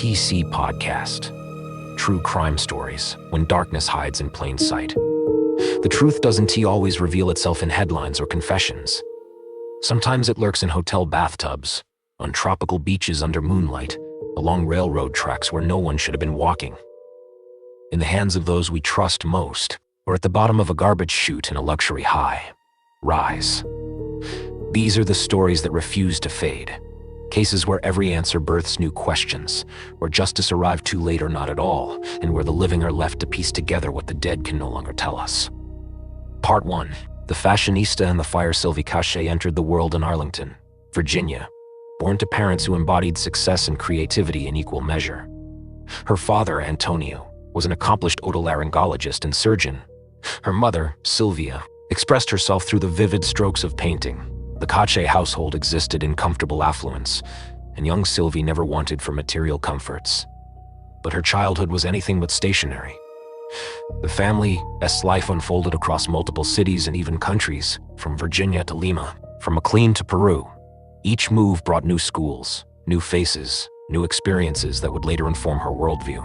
TPC Podcast. True crime stories, when darkness hides in plain sight. The truth doesn't always reveal itself in headlines or confessions. Sometimes it lurks in hotel bathtubs, on tropical beaches under moonlight, along railroad tracks where no one should have been walking. In the hands of those we trust most, or at the bottom of a garbage chute in a luxury high-rise. These are the stories that refuse to fade. Cases where every answer births new questions, where justice arrived too late or not at all, and where the living are left to piece together what the dead can no longer tell us. Part 1. The fashionista and the fire Sylvie Cachet entered the world in Arlington, Virginia, born to parents who embodied success and creativity in equal measure. Her father, Antonio, was an accomplished otolaryngologist and surgeon. Her mother, Sylvia, expressed herself through the vivid strokes of painting. The Cachet household existed in comfortable affluence, and young Sylvie never wanted for material comforts. But her childhood was anything but stationary. The family's life unfolded across multiple cities and even countries, from Virginia to Lima, from McLean to Peru. Each move brought new schools, new faces, new experiences that would later inform her worldview.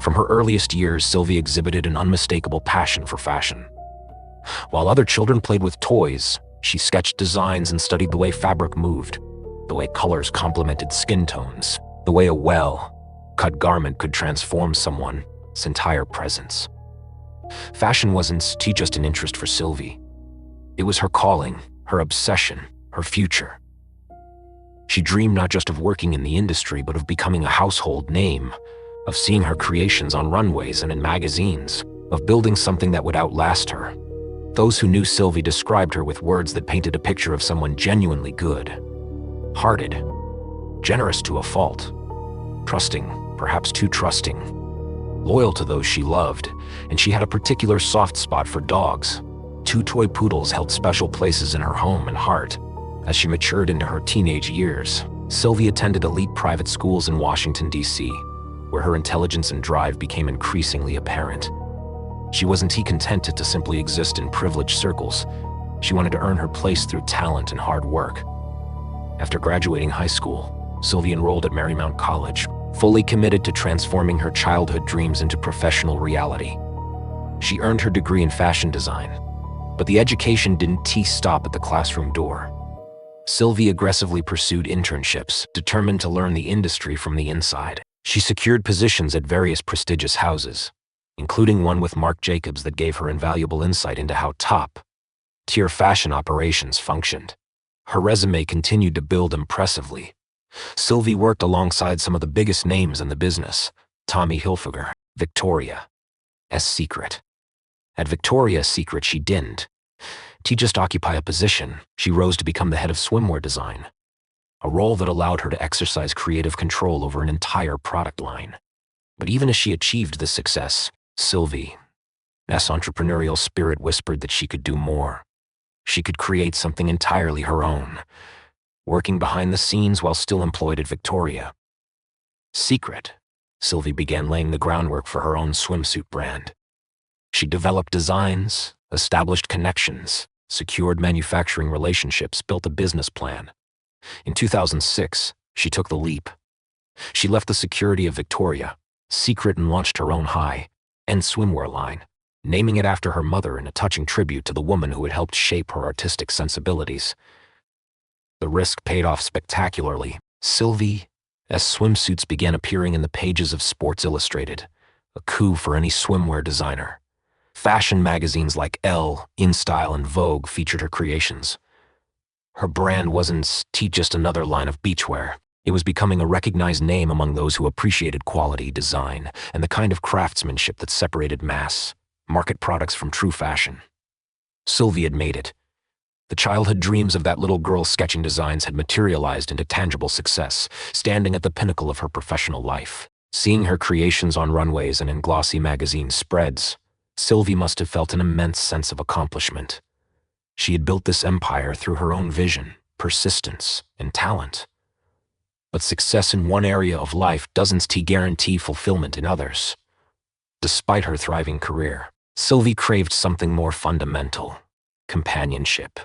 From her earliest years, Sylvie exhibited an unmistakable passion for fashion. While other children played with toys, she sketched designs and studied the way fabric moved, the way colors complemented skin tones, the way a well-cut garment could transform someone's entire presence. Fashion wasn't just an interest for Sylvie. It was her calling, her obsession, her future. She dreamed not just of working in the industry, but of becoming a household name, of seeing her creations on runways and in magazines, of building something that would outlast her. Those who knew Sylvie described her with words that painted a picture of someone genuinely good-hearted, generous to a fault, trusting, perhaps too trusting, loyal to those she loved, and she had a particular soft spot for dogs. 2 toy poodles held special places in her home and heart. As she matured into her teenage years, Sylvie attended elite private schools in Washington, D.C., where her intelligence and drive became increasingly apparent. She wasn't contented to simply exist in privileged circles. She wanted to earn her place through talent and hard work. After graduating high school, Sylvie enrolled at Marymount College, fully committed to transforming her childhood dreams into professional reality. She earned her degree in fashion design, but the education didn't stop at the classroom door. Sylvie aggressively pursued internships, determined to learn the industry from the inside. She secured positions at various prestigious houses, including one with Marc Jacobs that gave her invaluable insight into how top-tier fashion operations functioned. Her resume continued to build impressively. Sylvie worked alongside some of the biggest names in the business: Tommy Hilfiger, Victoria's Secret. At Victoria's Secret, she didn't just occupy a position. She rose to become the head of swimwear design, a role that allowed her to exercise creative control over an entire product line. But even as she achieved this success, Sylvie's entrepreneurial spirit whispered that she could do more. She could create something entirely her own, working behind the scenes while still employed at Victoria's Secret. Sylvie began laying the groundwork for her own swimsuit brand. She developed designs, established connections, secured manufacturing relationships, built a business plan. In 2006, she took the leap. She left the security of Victoria's Secret and launched her own high-end swimwear line, naming it after her mother in a touching tribute to the woman who had helped shape her artistic sensibilities. The risk paid off spectacularly. Sylvie's swimsuits began appearing in the pages of Sports Illustrated, a coup for any swimwear designer. Fashion magazines like Elle, InStyle, and Vogue featured her creations. Her brand wasn't just another line of beachwear. It was becoming a recognized name among those who appreciated quality, design, and the kind of craftsmanship that separated mass-market products from true fashion. Sylvie had made it. The childhood dreams of that little girl sketching designs had materialized into tangible success, standing at the pinnacle of her professional life. Seeing her creations on runways and in glossy magazine spreads, Sylvie must have felt an immense sense of accomplishment. She had built this empire through her own vision, persistence, and talent. But success in one area of life doesn't guarantee fulfillment in others. Despite her thriving career, Sylvie craved something more fundamental: companionship.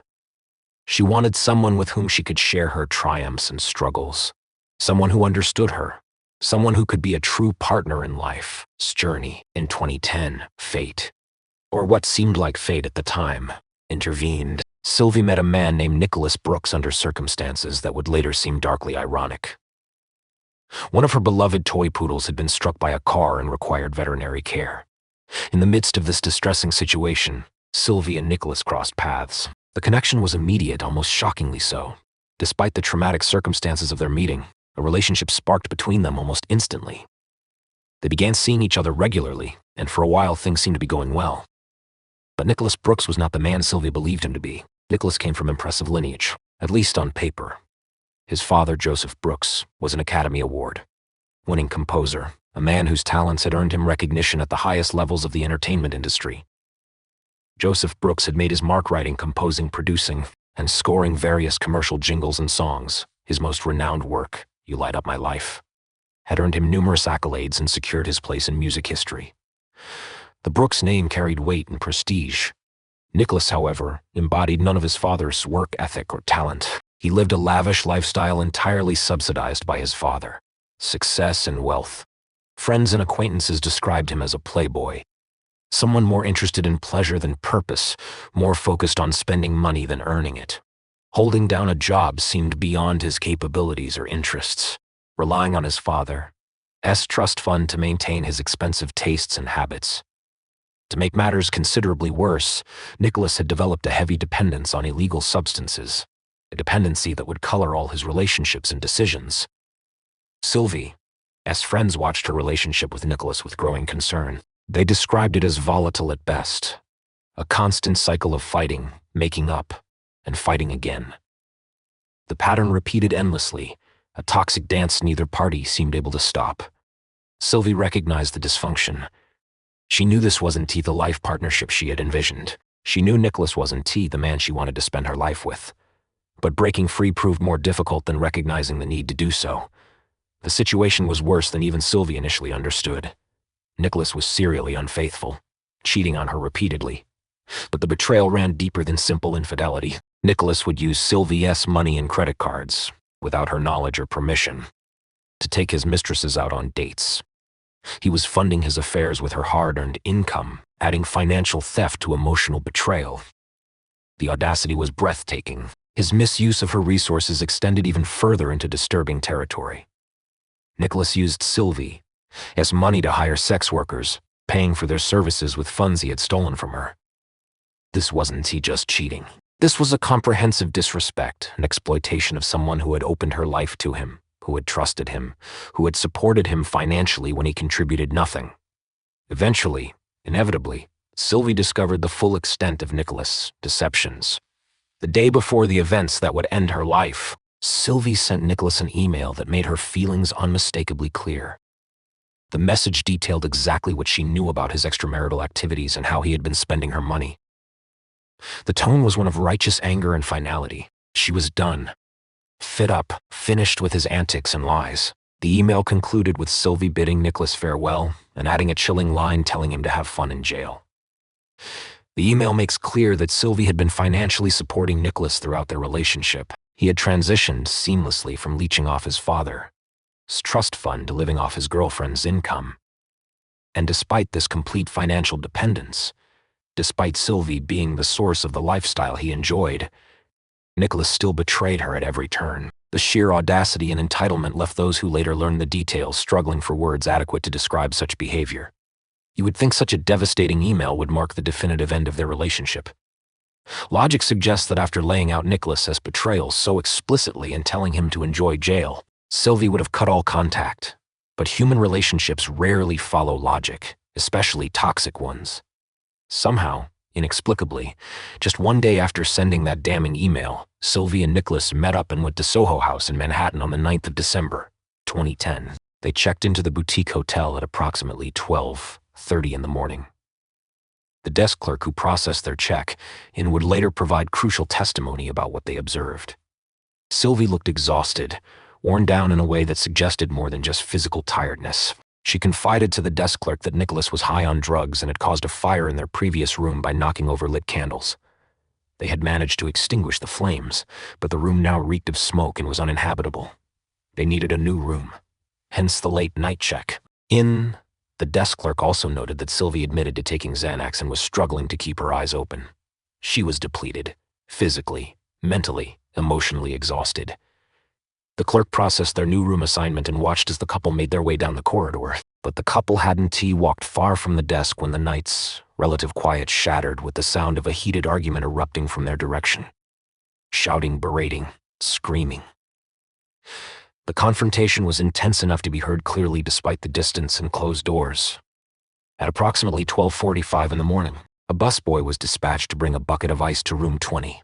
She wanted someone with whom she could share her triumphs and struggles, someone who understood her, Someone who could be a true partner in life's journey. In 2010, fate, or what seemed like fate at the time, intervened. Sylvie met a man named Nicholas Brooks under circumstances that would later seem darkly ironic. One of her beloved toy poodles had been struck by a car and required veterinary care. In the midst of this distressing situation, Sylvie and Nicholas crossed paths. The connection was immediate, almost shockingly so. Despite the traumatic circumstances of their meeting, a relationship sparked between them almost instantly. They began seeing each other regularly, and for a while things seemed to be going well. But Nicholas Brooks was not the man Sylvie believed him to be. Nicholas came from impressive lineage, at least on paper. His father, Joseph Brooks, was an Academy Award-winning composer, a man whose talents had earned him recognition at the highest levels of the entertainment industry. Joseph Brooks had made his mark writing, composing, producing, and scoring various commercial jingles and songs. His most renowned work, You Light Up My Life, had earned him numerous accolades and secured his place in music history. The Brooks name carried weight and prestige. Nicholas, however, embodied none of his father's work ethic or talent. He lived a lavish lifestyle entirely subsidized by his father. Success and wealth. Friends and acquaintances described him as a playboy. Someone more interested in pleasure than purpose, more focused on spending money than earning it. Holding down a job seemed beyond his capabilities or interests. Relying on his father's trust fund to maintain his expensive tastes and habits. To make matters considerably worse, Nicholas had developed a heavy dependence on illegal substances, a dependency that would color all his relationships and decisions. Sylvie's friends watched her relationship with Nicholas with growing concern. They described it as volatile at best, a constant cycle of fighting, making up, and fighting again. The pattern repeated endlessly, a toxic dance neither party seemed able to stop. Sylvie recognized the dysfunction. She knew this wasn't the life partnership she had envisioned. She knew Nicholas wasn't the man she wanted to spend her life with. But breaking free proved more difficult than recognizing the need to do so. The situation was worse than even Sylvie initially understood. Nicholas was serially unfaithful, cheating on her repeatedly. But the betrayal ran deeper than simple infidelity. Nicholas would use Sylvie's money and credit cards, without her knowledge or permission, to take his mistresses out on dates. He was funding his affairs with her hard-earned income, adding financial theft to emotional betrayal. The audacity was breathtaking. His misuse of her resources extended even further into disturbing territory. Nicholas used Sylvie's money to hire sex workers, paying for their services with funds he had stolen from her. This wasn't just cheating. This was a comprehensive disrespect and exploitation of someone who had opened her life to him, who had trusted him, who had supported him financially when he contributed nothing. Eventually, inevitably, Sylvie discovered the full extent of Nicholas' deceptions. The day before the events that would end her life, Sylvie sent Nicholas an email that made her feelings unmistakably clear. The message detailed exactly what she knew about his extramarital activities and how he had been spending her money. The tone was one of righteous anger and finality. She was done. Fed up, finished with his antics and lies. The email concluded with Sylvie bidding Nicholas farewell and adding a chilling line telling him to have fun in jail. The email makes clear that Sylvie had been financially supporting Nicholas throughout their relationship. He had transitioned seamlessly from leeching off his father's trust fund to living off his girlfriend's income. And despite this complete financial dependence, despite Sylvie being the source of the lifestyle he enjoyed, Nicholas still betrayed her at every turn. The sheer audacity and entitlement left those who later learned the details struggling for words adequate to describe such behavior. You would think such a devastating email would mark the definitive end of their relationship. Logic suggests that after laying out Nicholas's betrayal so explicitly and telling him to enjoy jail, Sylvie would have cut all contact. But human relationships rarely follow logic, especially toxic ones. Somehow, inexplicably, just one day after sending that damning email, Sylvie and Nicholas met up and went to Soho House in Manhattan on the 9th of December, 2010. They checked into the boutique hotel at approximately 12:30 in the morning. The desk clerk who processed their check-in would later provide crucial testimony about what they observed. Sylvie looked exhausted, worn down in a way that suggested more than just physical tiredness. She confided to the desk clerk that Nicholas was high on drugs and had caused a fire in their previous room by knocking over lit candles. They had managed to extinguish the flames, but the room now reeked of smoke and was uninhabitable. They needed a new room. hence the late night check. The desk clerk also noted that Sylvie admitted to taking Xanax and was struggling to keep her eyes open. She was depleted, physically, mentally, emotionally exhausted. The clerk processed their new room assignment and watched as the couple made their way down the corridor. But the couple hadn't walked far from the desk when the night's relative quiet shattered with the sound of a heated argument erupting from their direction. Shouting, berating, screaming. The confrontation was intense enough to be heard clearly despite the distance and closed doors. At approximately 12:45 in the morning, a busboy was dispatched to bring a bucket of ice to room 20.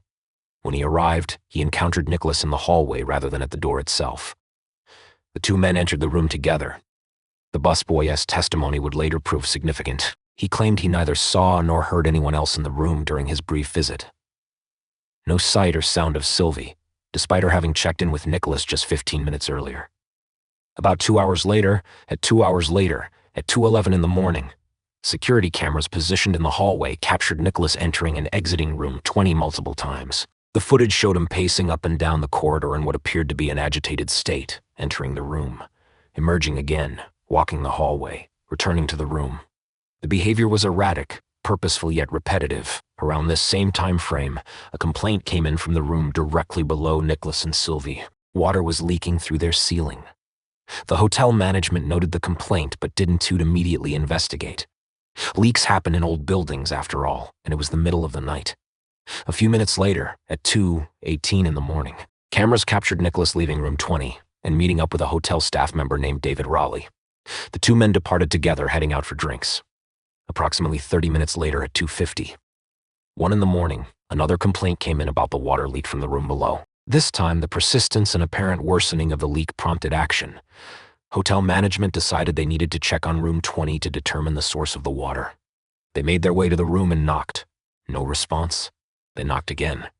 When he arrived, he encountered Nicholas in the hallway rather than at the door itself. The two men entered the room together. The busboy's testimony would later prove significant. He claimed he neither saw nor heard anyone else in the room during his brief visit. No sight or sound of Sylvie, despite her having checked in with Nicholas just 15 minutes earlier. About 2 hours later, at 2:11 in the morning, security cameras positioned in the hallway captured Nicholas entering and exiting room 20 multiple times. The footage showed him pacing up and down the corridor in what appeared to be an agitated state, entering the room, emerging again, walking the hallway, returning to the room. The behavior was erratic, purposeful yet repetitive. Around this same time frame, a complaint came in from the room directly below Nicholas and Sylvie. Water was leaking through their ceiling. The hotel management noted the complaint but didn't immediately investigate. Leaks happen in old buildings after all, and it was the middle of the night. A few minutes later, at 2:18 in the morning, cameras captured Nicholas leaving room 20 and meeting up with a hotel staff member named David Raleigh. The two men departed together, heading out for drinks. Approximately 30 minutes later at 2:50. 1 in the morning, another complaint came in about the water leak from the room below. This time, the persistence and apparent worsening of the leak prompted action. Hotel management decided they needed to check on room 20 to determine the source of the water. They made their way to the room and knocked. No response. They knocked again.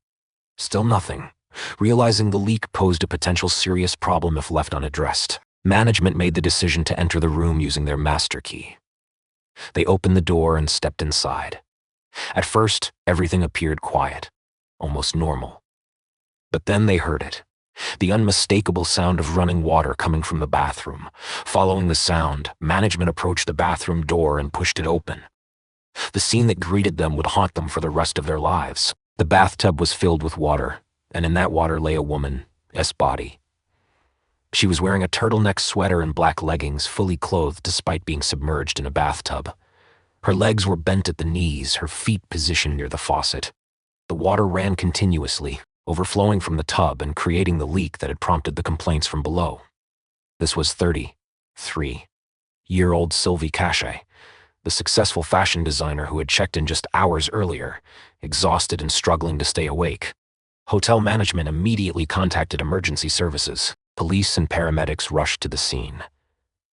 Still nothing. Realizing the leak posed a potential serious problem if left unaddressed, management made the decision to enter the room using their master key. They opened the door and stepped inside. At first, everything appeared quiet, almost normal. But then they heard it. The unmistakable sound of running water coming from the bathroom. Following the sound, management approached the bathroom door and pushed it open. The scene that greeted them would haunt them for the rest of their lives. The bathtub was filled with water, and in that water lay a woman's body. She was wearing a turtleneck sweater and black leggings, fully clothed despite being submerged in a bathtub. Her legs were bent at the knees, her feet positioned near the faucet. The water ran continuously, overflowing from the tub and creating the leak that had prompted the complaints from below. This was 33-year-old Sylvie Cachet, the successful fashion designer who had checked in just hours earlier, exhausted and struggling to stay awake. Hotel management immediately contacted emergency services. Police and paramedics rushed to the scene.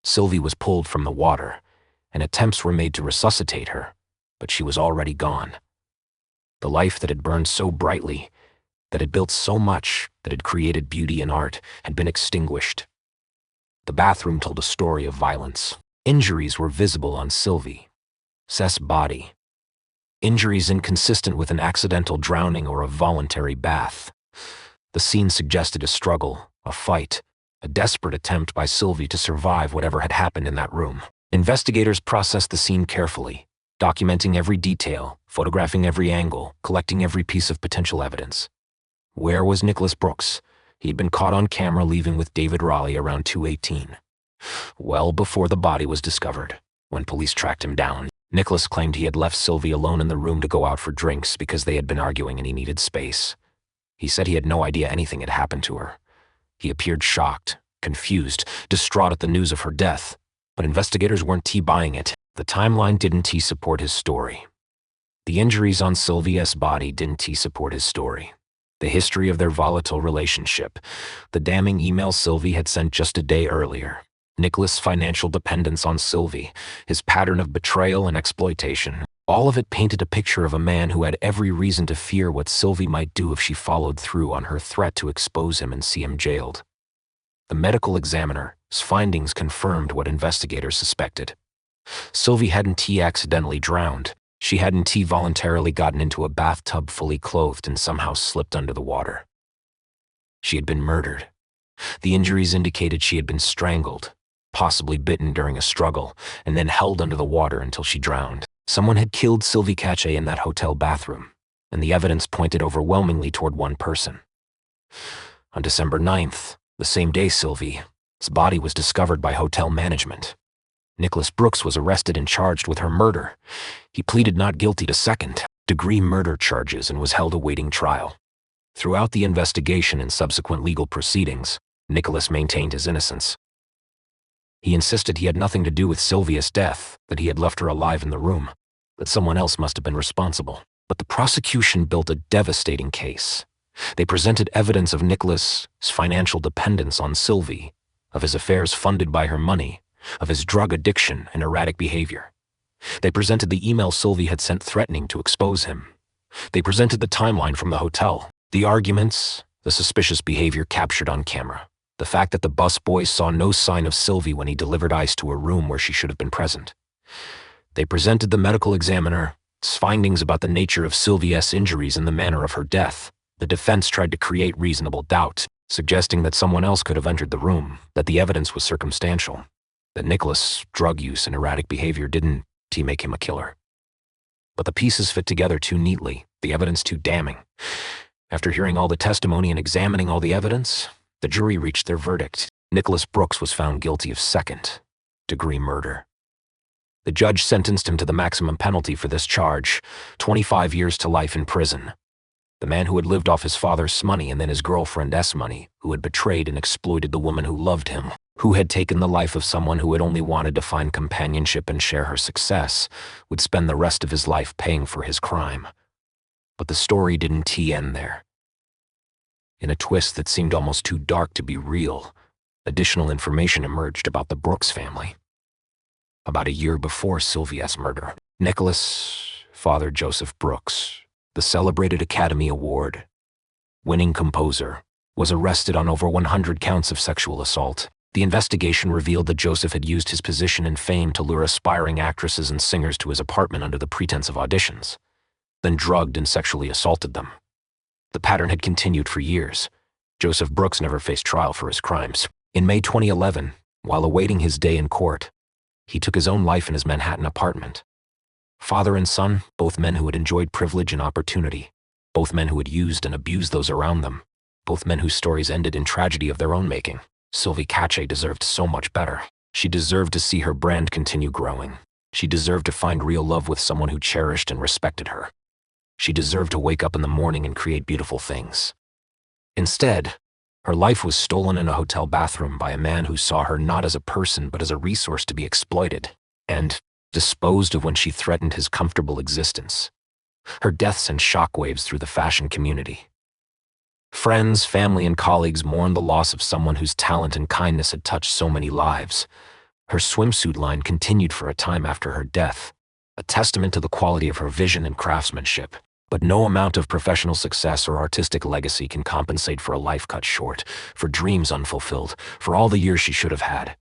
Sylvie was pulled from the water, and attempts were made to resuscitate her, but she was already gone. The life that had burned so brightly, that had built so much, that had created beauty and art, had been extinguished. The bathroom told a story of violence. Injuries were visible on Sylvie's body. Injuries inconsistent with an accidental drowning or a voluntary bath. The scene suggested a struggle, a fight, a desperate attempt by Sylvie to survive whatever had happened in that room. Investigators processed the scene carefully, documenting every detail, photographing every angle, collecting every piece of potential evidence. Where was Nicholas Brooks? He'd been caught on camera leaving with David Raleigh around 2:18. Well before the body was discovered. When police tracked him down, Nicholas claimed he had left Sylvie alone in the room to go out for drinks because they had been arguing and he needed space. He said he had no idea anything had happened to her. He appeared shocked, confused, distraught at the news of her death, but investigators weren't buying it. The timeline didn't support his story. The injuries on Sylvia's body didn't support his story. The history of their volatile relationship, the damning email Sylvie had sent just a day earlier, Nicholas' financial dependence on Sylvie, his pattern of betrayal and exploitation, all of it painted a picture of a man who had every reason to fear what Sylvie might do if she followed through on her threat to expose him and see him jailed. The medical examiner's findings confirmed what investigators suspected. Sylvie hadn't accidentally drowned. She hadn't voluntarily gotten into a bathtub fully clothed and somehow slipped under the water. She had been murdered. The injuries indicated she had been strangled, possibly bitten during a struggle, and then held under the water until she drowned. Someone had killed Sylvie Cachet in that hotel bathroom, and the evidence pointed overwhelmingly toward one person. On December 9th, the same day Sylvie's body was discovered by hotel management, Nicholas Brooks was arrested and charged with her murder. He pleaded not guilty to second-degree murder charges and was held awaiting trial. Throughout the investigation and subsequent legal proceedings, Nicholas maintained his innocence. He insisted he had nothing to do with Sylvia's death, that he had left her alive in the room, that someone else must have been responsible. But the prosecution built a devastating case. They presented evidence of Nicholas's financial dependence on Sylvie, of his affairs funded by her money, of his drug addiction and erratic behavior. They presented the email Sylvie had sent threatening to expose him. They presented the timeline from the hotel, the arguments, the suspicious behavior captured on camera, the fact that the busboy saw no sign of Sylvie when he delivered ice to a room where she should have been present. They presented the medical examiner's findings about the nature of Sylvia's injuries and the manner of her death. The defense tried to create reasonable doubt, suggesting that someone else could have entered the room, that the evidence was circumstantial, that Nicholas' drug use and erratic behavior didn't make him a killer. But the pieces fit together too neatly, the evidence too damning. After hearing all the testimony and examining all the evidence, the jury reached their verdict. Nicholas Brooks was found guilty of second-degree murder. The judge sentenced him to the maximum penalty for this charge, 25 years to life in prison. The man who had lived off his father's money and then his girlfriend's money, who had betrayed and exploited the woman who loved him, who had taken the life of someone who had only wanted to find companionship and share her success, would spend the rest of his life paying for his crime. But the story didn't end there. In a twist that seemed almost too dark to be real, additional information emerged about the Brooks family. About a year before Sylvia's murder, Nicholas' father, Joseph Brooks, the celebrated Academy Award-winning composer, was arrested on over 100 counts of sexual assault. The investigation revealed that Joseph had used his position and fame to lure aspiring actresses and singers to his apartment under the pretense of auditions, then drugged and sexually assaulted them. The pattern had continued for years. Joseph Brooks never faced trial for his crimes. In May 2011, while awaiting his day in court, he took his own life in his Manhattan apartment. Father and son, both men who had enjoyed privilege and opportunity, both men who had used and abused those around them, both men whose stories ended in tragedy of their own making. Sylvie Cachet deserved so much better. She deserved to see her brand continue growing. She deserved to find real love with someone who cherished and respected her. She deserved to wake up in the morning and create beautiful things. Instead, her life was stolen in a hotel bathroom by a man who saw her not as a person but as a resource to be exploited, and disposed of when she threatened his comfortable existence. Her death sent shockwaves through the fashion community. Friends, family, and colleagues mourned the loss of someone whose talent and kindness had touched so many lives. Her swimsuit line continued for a time after her death, a testament to the quality of her vision and craftsmanship. But no amount of professional success or artistic legacy can compensate for a life cut short, for dreams unfulfilled, for all the years she should have had.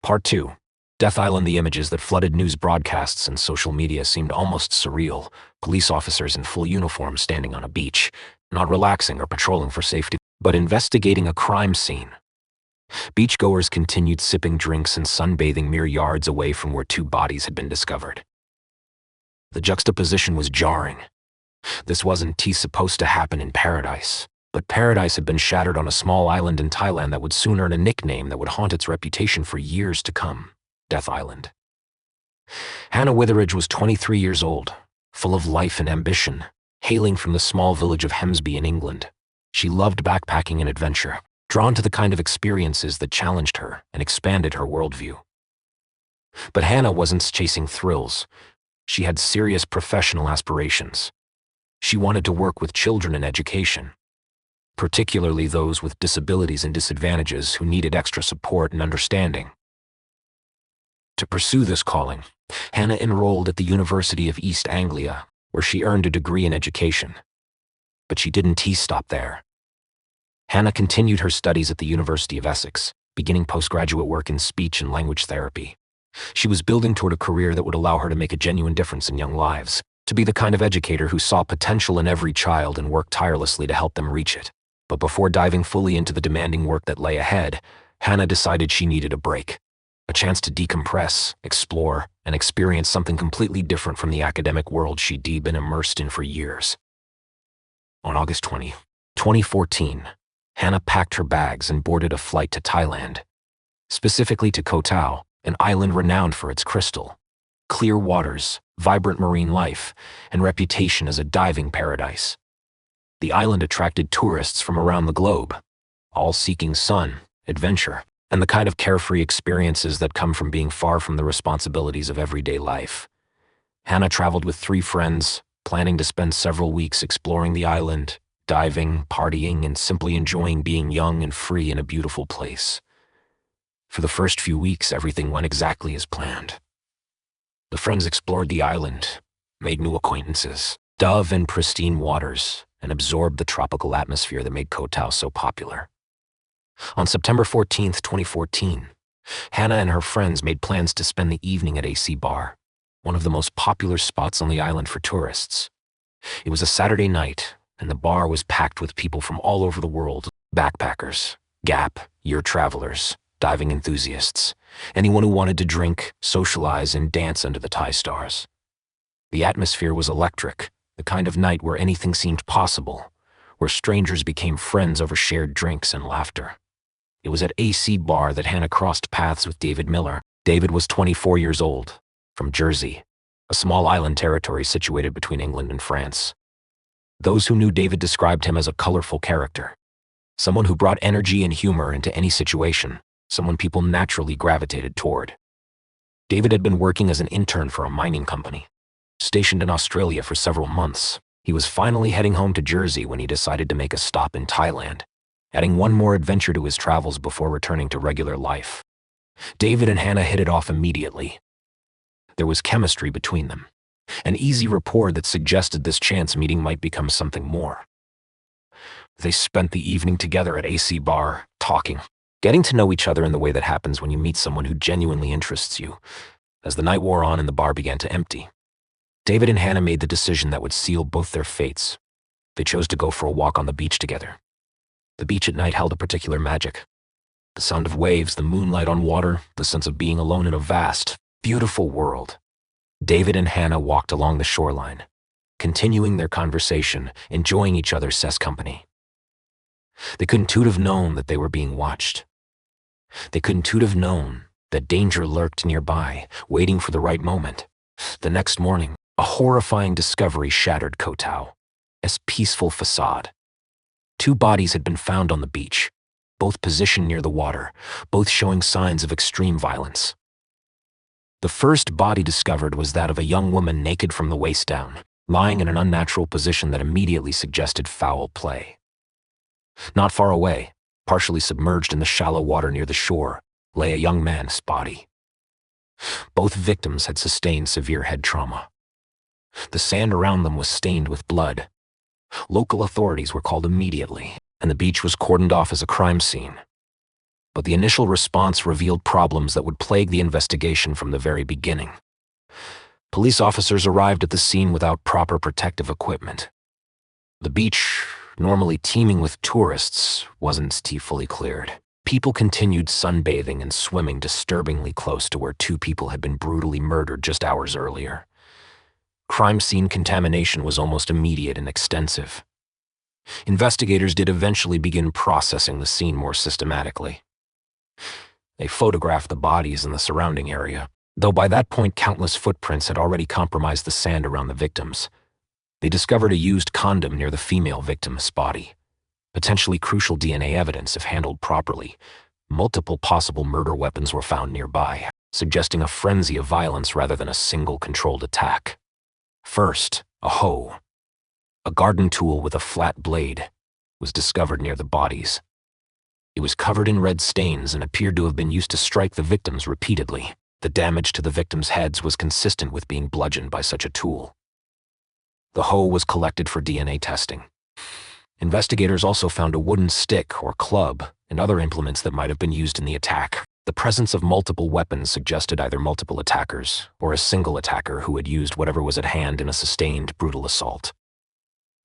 Part 2. Death Island. The images that flooded news broadcasts and social media seemed almost surreal. Police officers in full uniform standing on a beach, not relaxing or patrolling for safety, but investigating a crime scene. Beachgoers continued sipping drinks and sunbathing mere yards away from where 2 bodies had been discovered. The juxtaposition was jarring. This wasn't supposed to happen in paradise, but paradise had been shattered on a small island in Thailand that would soon earn a nickname that would haunt its reputation for years to come: Death Island. Hannah Witheridge was 23 years old, full of life and ambition, hailing from the small village of Hemsby in England. She loved backpacking and adventure, drawn to the kind of experiences that challenged her and expanded her worldview. But Hannah wasn't chasing thrills. She had serious professional aspirations. She wanted to work with children in education, particularly those with disabilities and disadvantages who needed extra support and understanding. To pursue this calling, Hannah enrolled at the University of East Anglia, where she earned a degree in education. But she didn't stop there. Hannah continued her studies at the University of Essex, beginning postgraduate work in speech and language therapy. She was building toward a career that would allow her to make a genuine difference in young lives, to be the kind of educator who saw potential in every child and worked tirelessly to help them reach it. But before diving fully into the demanding work that lay ahead, Hannah decided she needed a break, a chance to decompress, explore, and experience something completely different from the academic world she'd been immersed in for years. On August 20, 2014, Hannah packed her bags and boarded a flight to Thailand, specifically to Koh Tao, an island renowned for its crystal clear waters, vibrant marine life, and reputation as a diving paradise. The island attracted tourists from around the globe, all seeking sun, adventure, and the kind of carefree experiences that come from being far from the responsibilities of everyday life. Hannah traveled with 3 friends, planning to spend several weeks exploring the island, diving, partying, and simply enjoying being young and free in a beautiful place. For the first few weeks, everything went exactly as planned. The friends explored the island, made new acquaintances, dove in pristine waters, and absorbed the tropical atmosphere that made Koh Tao so popular. On September 14, 2014, Hannah and her friends made plans to spend the evening at AC Bar, one of the most popular spots on the island for tourists. It was a Saturday night, and the bar was packed with people from all over the world: backpackers, gap, year travelers, diving enthusiasts, anyone who wanted to drink, socialize, and dance under the Thai stars. The atmosphere was electric, the kind of night where anything seemed possible, where strangers became friends over shared drinks and laughter. It was at AC Bar that Hannah crossed paths with David Miller. David was 24 years old, from Jersey, a small island territory situated between England and France. Those who knew David described him as a colorful character, someone who brought energy and humor into any situation, someone people naturally gravitated toward. David had been working as an intern for a mining company. Stationed in Australia for several months, he was finally heading home to Jersey when he decided to make a stop in Thailand, adding one more adventure to his travels before returning to regular life. David and Hannah hit it off immediately. There was chemistry between them, an easy rapport that suggested this chance meeting might become something more. They spent the evening together at AC Bar, talking, getting to know each other in the way that happens when you meet someone who genuinely interests you. As the night wore on and the bar began to empty, David and Hannah made the decision that would seal both their fates. They chose to go for a walk on the beach together. The beach at night held a particular magic. The sound of waves, the moonlight on water, the sense of being alone in a vast, beautiful world. David and Hannah walked along the shoreline, continuing their conversation, enjoying each other's company. They couldn't have known that they were being watched. They couldn't have known that danger lurked nearby, waiting for the right moment. The next morning, a horrifying discovery shattered Koh Tao, its peaceful facade. 2 bodies had been found on the beach, both positioned near the water, both showing signs of extreme violence. The first body discovered was that of a young woman naked from the waist down, lying in an unnatural position that immediately suggested foul play. Not far away, partially submerged in the shallow water near the shore, lay a young man's body. Both victims had sustained severe head trauma. The sand around them was stained with blood. Local authorities were called immediately, and the beach was cordoned off as a crime scene. But the initial response revealed problems that would plague the investigation from the very beginning. Police officers arrived at the scene without proper protective equipment. The beach, normally teeming with tourists, wasn't fully cleared. People continued sunbathing and swimming disturbingly close to where 2 people had been brutally murdered just hours earlier. Crime scene contamination was almost immediate and extensive. Investigators did eventually begin processing the scene more systematically. They photographed the bodies in the surrounding area, though by that point countless footprints had already compromised the sand around the victims. They discovered a used condom near the female victim's body, potentially crucial DNA evidence if handled properly. Multiple possible murder weapons were found nearby, suggesting a frenzy of violence rather than a single controlled attack. First, a hoe, a garden tool with a flat blade, was discovered near the bodies. It was covered in red stains and appeared to have been used to strike the victims repeatedly. The damage to the victims' heads was consistent with being bludgeoned by such a tool. The hoe was collected for DNA testing. Investigators also found a wooden stick or club and other implements that might have been used in the attack. The presence of multiple weapons suggested either multiple attackers or a single attacker who had used whatever was at hand in a sustained, brutal assault.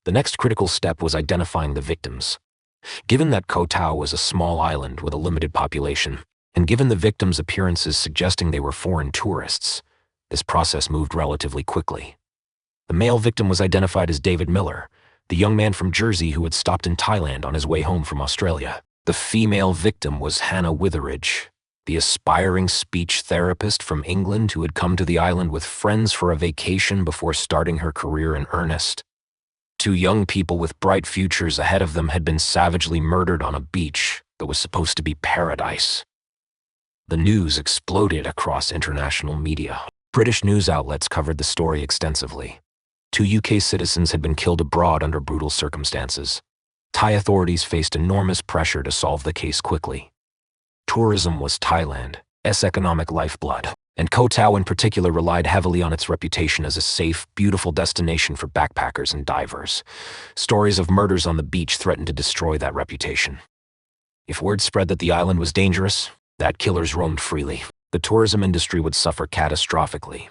The next critical step was identifying the victims. Given that Koh Tao was a small island with a limited population, and given the victims' appearances suggesting they were foreign tourists, this process moved relatively quickly. The male victim was identified as David Miller, the young man from Jersey who had stopped in Thailand on his way home from Australia. The female victim was Hannah Witheridge, the aspiring speech therapist from England who had come to the island with friends for a vacation before starting her career in earnest. Two young people with bright futures ahead of them had been savagely murdered on a beach that was supposed to be paradise. The news exploded across international media. British news outlets covered the story extensively. 2 UK citizens had been killed abroad under brutal circumstances. Thai authorities faced enormous pressure to solve the case quickly. Tourism was Thailand's economic lifeblood, and Koh Tao in particular relied heavily on its reputation as a safe, beautiful destination for backpackers and divers. Stories of murders on the beach threatened to destroy that reputation. If word spread that the island was dangerous, that killers roamed freely, the tourism industry would suffer catastrophically.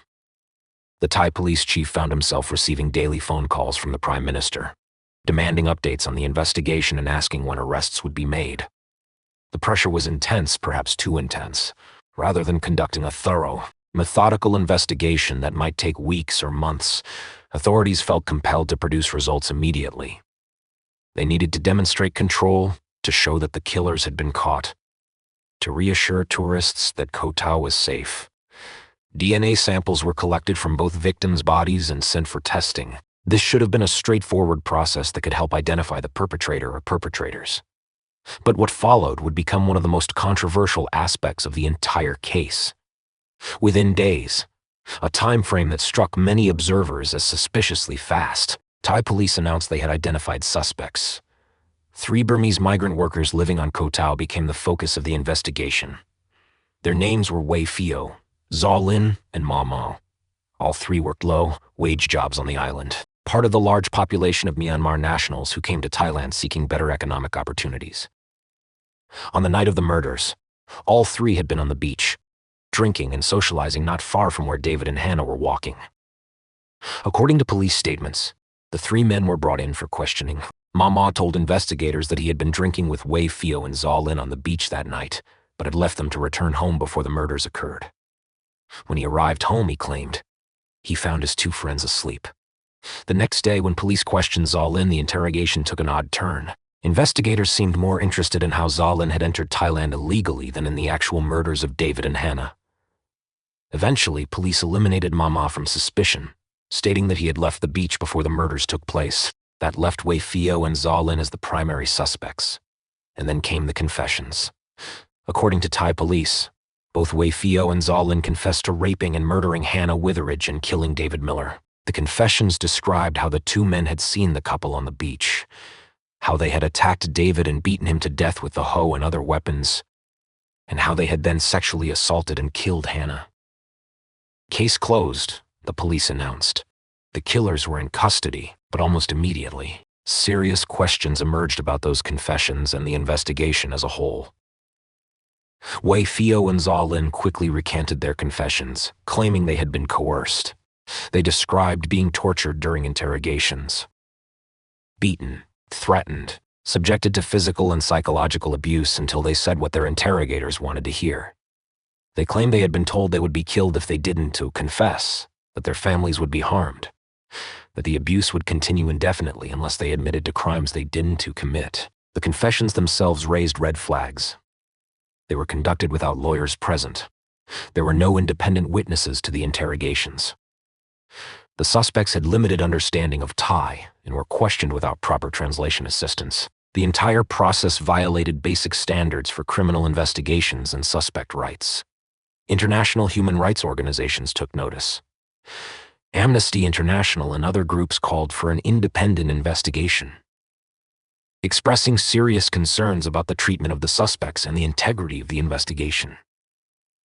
The Thai police chief found himself receiving daily phone calls from the Prime Minister, demanding updates on the investigation and asking when arrests would be made. The pressure was intense, perhaps too intense. Rather than conducting a thorough, methodical investigation that might take weeks or months, authorities felt compelled to produce results immediately. They needed to demonstrate control, to show that the killers had been caught, to reassure tourists that Koh Tao was safe. DNA samples were collected from both victims' bodies and sent for testing. This should have been a straightforward process that could help identify the perpetrator or perpetrators. But what followed would become one of the most controversial aspects of the entire case. Within days, a time frame that struck many observers as suspiciously fast, Thai police announced they had identified suspects. 3 Burmese migrant workers living on Koh Tao became the focus of the investigation. Their names were Wei Fio, Zaw Lin, and Ma Ma. All 3 worked low-wage jobs on the island, part of the large population of Myanmar nationals who came to Thailand seeking better economic opportunities. On the night of the murders, all 3 had been on the beach, drinking and socializing not far from where David and Hannah were walking. According to police statements, the 3 men were brought in for questioning. Ma told investigators that he had been drinking with Wei Fio and Zaw Lin on the beach that night, but had left them to return home before the murders occurred. When he arrived home, he claimed, he found his 2 friends asleep. The next day, when police questioned Zaw Lin, the interrogation took an odd turn. Investigators seemed more interested in how Zaw Lin had entered Thailand illegally than in the actual murders of David and Hannah. Eventually, police eliminated Ma Ma from suspicion, stating that he had left the beach before the murders took place. That left Wei Fio and Zaw Lin as the primary suspects. And then came the confessions. According to Thai police, both Wei Fio and Zaw Lin confessed to raping and murdering Hannah Witheridge and killing David Miller. The confessions described how the 2 men had seen the couple on the beach, how they had attacked David and beaten him to death with the hoe and other weapons, and how they had then sexually assaulted and killed Hannah. Case closed, the police announced. The killers were in custody, but almost immediately, serious questions emerged about those confessions and the investigation as a whole. Wei Fio and Zaw Lin quickly recanted their confessions, claiming they had been coerced. They described being tortured during interrogations. Beaten, threatened, subjected to physical and psychological abuse until they said what their interrogators wanted to hear. They claimed they had been told they would be killed if they didn't to confess, that their families would be harmed, that the abuse would continue indefinitely unless they admitted to crimes they didn't to commit. The confessions themselves raised red flags. They were conducted without lawyers present. There were no independent witnesses to the interrogations. The suspects had limited understanding of Thai and were questioned without proper translation assistance. The entire process violated basic standards for criminal investigations and suspect rights. International human rights organizations took notice. Amnesty International and other groups called for an independent investigation, expressing serious concerns about the treatment of the suspects and the integrity of the investigation.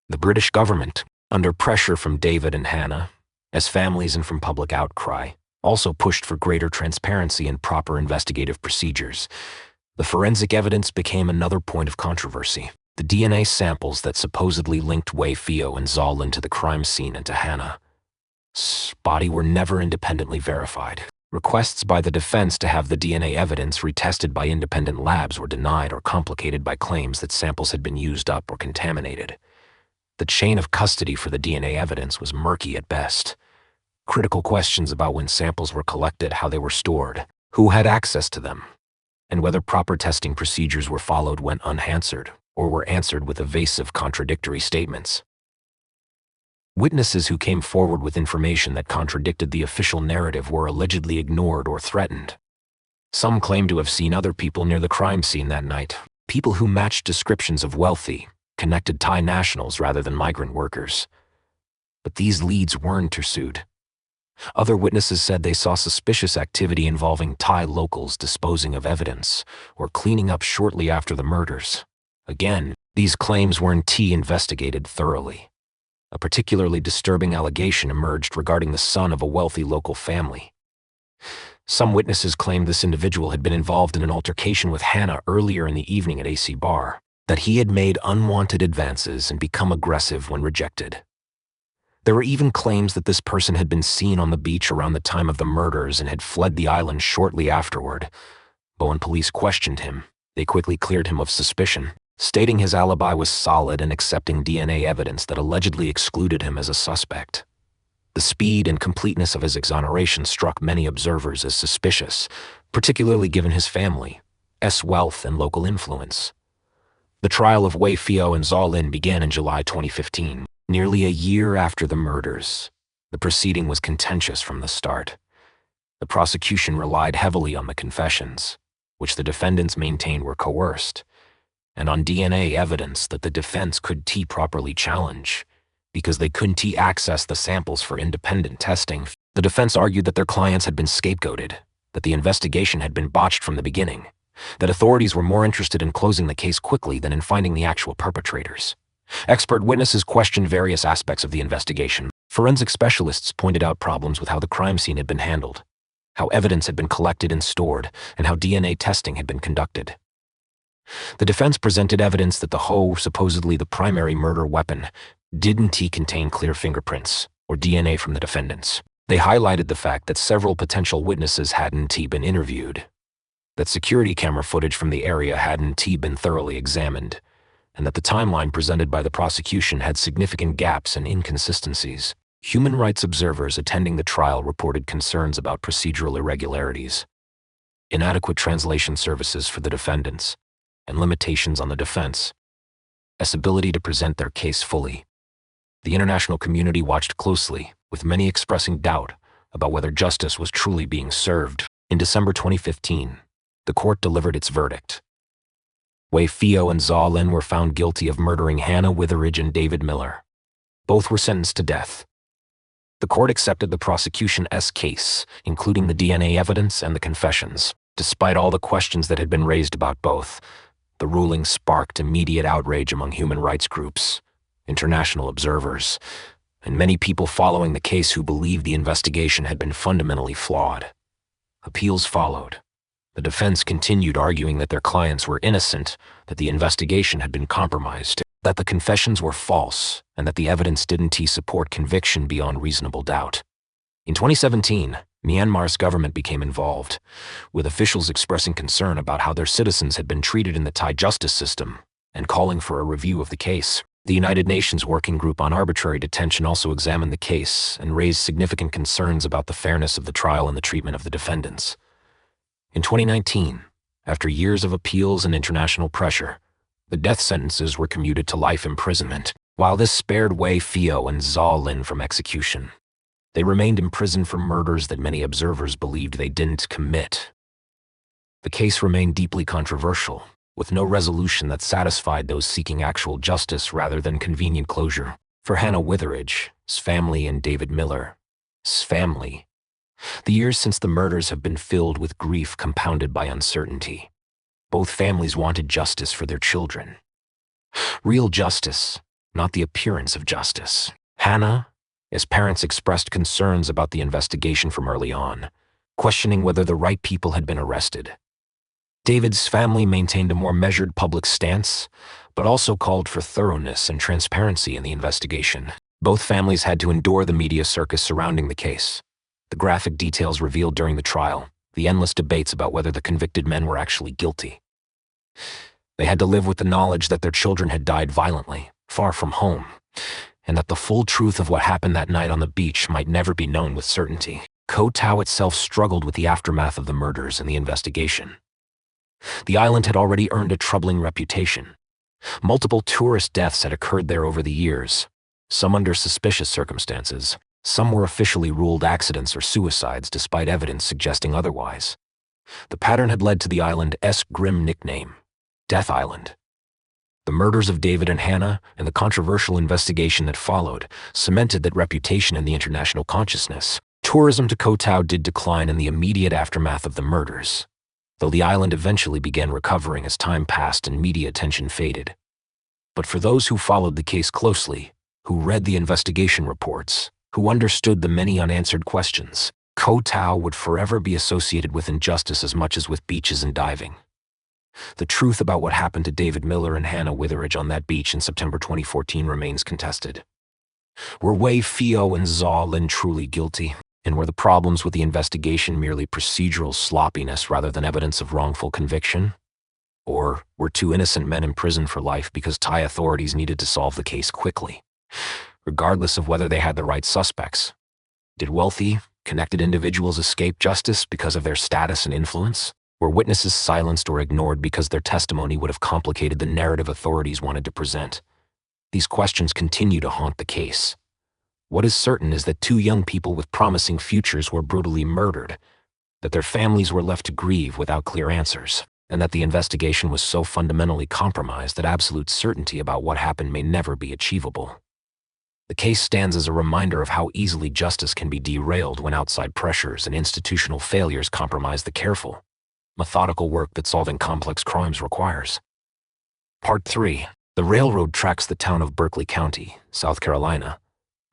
The British government, under pressure from David and Hannah, as families and from public outcry, also pushed for greater transparency and proper investigative procedures. The forensic evidence became another point of controversy. The DNA samples that supposedly linked Wei Fio and Zaw Lin to the crime scene and to Hannah's body were never independently verified. Requests by the defense to have the DNA evidence retested by independent labs were denied or complicated by claims that samples had been used up or contaminated. The chain of custody for the DNA evidence was murky at best. Critical questions about when samples were collected, how they were stored, who had access to them, and whether proper testing procedures were followed went unanswered, or were answered with evasive, contradictory statements. Witnesses who came forward with information that contradicted the official narrative were allegedly ignored or threatened. Some claimed to have seen other people near the crime scene that night, people who matched descriptions of wealthy, connected Thai nationals rather than migrant workers. But these leads weren't pursued. Other witnesses said they saw suspicious activity involving Thai locals disposing of evidence or cleaning up shortly after the murders. Again, these claims weren't investigated thoroughly. A particularly disturbing allegation emerged regarding the son of a wealthy local family. Some witnesses claimed this individual had been involved in an altercation with Hannah earlier in the evening at AC Bar, that he had made unwanted advances and become aggressive when rejected. There were even claims that this person had been seen on the beach around the time of the murders and had fled the island shortly afterward. But when police questioned him, they quickly cleared him of suspicion, stating his alibi was solid and accepting DNA evidence that allegedly excluded him as a suspect. The speed and completeness of his exoneration struck many observers as suspicious, particularly given his family's wealth and local influence. The trial of Wei Fio and Zhao Lin began in July 2015, nearly a year after the murders. The proceeding was contentious from the start. The prosecution relied heavily on the confessions, which the defendants maintained were coerced, and on DNA evidence that the defense could properly challenge, because they couldn't access the samples for independent testing. The defense argued that their clients had been scapegoated, that the investigation had been botched from the beginning, that authorities were more interested in closing the case quickly than in finding the actual perpetrators. Expert witnesses questioned various aspects of the investigation. Forensic specialists pointed out problems with how the crime scene had been handled, how evidence had been collected and stored, and how DNA testing had been conducted. The defense presented evidence that the hoe, supposedly the primary murder weapon, didn't contain clear fingerprints or DNA from the defendants. They highlighted the fact that several potential witnesses hadn't been interviewed, that security camera footage from the area hadn't been thoroughly examined, and that the timeline presented by the prosecution had significant gaps and inconsistencies. Human rights observers attending the trial reported concerns about procedural irregularities, inadequate translation services for the defendants, and limitations on the defense's ability to present their case fully. The international community watched closely, with many expressing doubt about whether justice was truly being served. In December 2015, the court delivered its verdict. Wei Fio and Zhao Lin were found guilty of murdering Hannah Witheridge and David Miller. Both were sentenced to death. The court accepted the prosecution's case, including the DNA evidence and the confessions. Despite all the questions that had been raised about both, the ruling sparked immediate outrage among human rights groups, international observers, and many people following the case who believed the investigation had been fundamentally flawed. Appeals followed. The defense continued arguing that their clients were innocent, that the investigation had been compromised, that the confessions were false, and that the evidence didn't support conviction beyond reasonable doubt. In 2017, Myanmar's government became involved, with officials expressing concern about how their citizens had been treated in the Thai justice system and calling for a review of the case. The United Nations Working Group on Arbitrary Detention also examined the case and raised significant concerns about the fairness of the trial and the treatment of the defendants. In 2019, after years of appeals and international pressure, the death sentences were commuted to life imprisonment. While this spared Wei Fio and Zhao Lin from execution, they remained imprisoned for murders that many observers believed they didn't commit. The case remained deeply controversial, with no resolution that satisfied those seeking actual justice rather than convenient closure. For Hannah Witheridge's family and David Miller's family, the years since the murders have been filled with grief compounded by uncertainty. Both families wanted justice for their children. Real justice, not the appearance of justice. Hannah's parents expressed concerns about the investigation from early on, questioning whether the right people had been arrested. David's family maintained a more measured public stance, but also called for thoroughness and transparency in the investigation. Both families had to endure the media circus surrounding the case. The graphic details revealed during the trial, the endless debates about whether the convicted men were actually guilty. They had to live with the knowledge that their children had died violently, far from home, and that the full truth of what happened that night on the beach might never be known with certainty. Koh Tao itself struggled with the aftermath of the murders and the investigation. The island had already earned a troubling reputation. Multiple tourist deaths had occurred there over the years, some under suspicious circumstances. Some were officially ruled accidents or suicides despite evidence suggesting otherwise. The pattern had led to the island's grim nickname, Death Island. The murders of David and Hannah and the controversial investigation that followed cemented that reputation in the international consciousness. Tourism to Koh Tao did decline in the immediate aftermath of the murders, though the island eventually began recovering as time passed and media attention faded. But for those who followed the case closely, who read the investigation reports, who understood the many unanswered questions, Koh Tao would forever be associated with injustice as much as with beaches and diving. The truth about what happened to David Miller and Hannah Witheridge on that beach in September 2014 remains contested. Were Wei Fio and Zhao Lin truly guilty? And were the problems with the investigation merely procedural sloppiness rather than evidence of wrongful conviction? Or were two innocent men imprisoned for life because Thai authorities needed to solve the case quickly, regardless of whether they had the right suspects? Did wealthy, connected individuals escape justice because of their status and influence? Were witnesses silenced or ignored because their testimony would have complicated the narrative authorities wanted to present? These questions continue to haunt the case. What is certain is that two young people with promising futures were brutally murdered, that their families were left to grieve without clear answers, and that the investigation was so fundamentally compromised that absolute certainty about what happened may never be achievable. The case stands as a reminder of how easily justice can be derailed when outside pressures and institutional failures compromise the careful, methodical work that solving complex crimes requires. Part 3. The railroad tracks. The town of Berkeley County, South Carolina,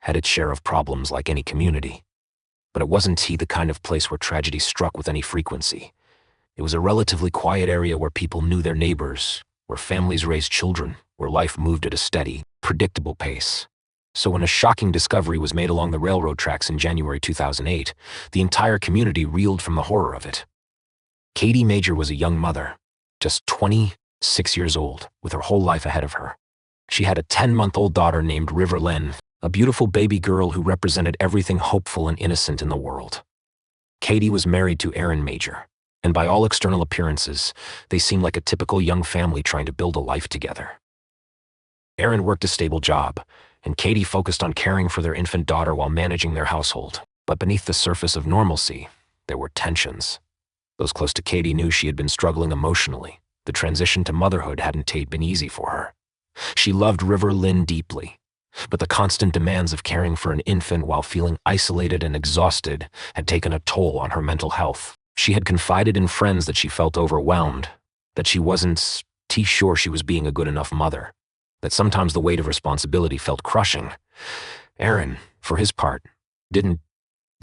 had its share of problems like any community. But it wasn't the kind of place where tragedy struck with any frequency. It was a relatively quiet area where people knew their neighbors, where families raised children, where life moved at a steady, predictable pace. So when a shocking discovery was made along the railroad tracks in January 2008, the entire community reeled from the horror of it. Katie Major was a young mother, just 26 years old, with her whole life ahead of her. She had a 10-month-old daughter named River Lynn, a beautiful baby girl who represented everything hopeful and innocent in the world. Katie was married to Aaron Major, and by all external appearances, they seemed like a typical young family trying to build a life together. Aaron worked a stable job, and Katie focused on caring for their infant daughter while managing their household. But beneath the surface of normalcy, there were tensions. Those close to Katie knew she had been struggling emotionally. The transition to motherhood hadn't been easy for her. She loved River Lynn deeply, but the constant demands of caring for an infant while feeling isolated and exhausted had taken a toll on her mental health. She had confided in friends that she felt overwhelmed, that she wasn't sure she was being a good enough mother, that sometimes the weight of responsibility felt crushing. Aaron, for his part, didn't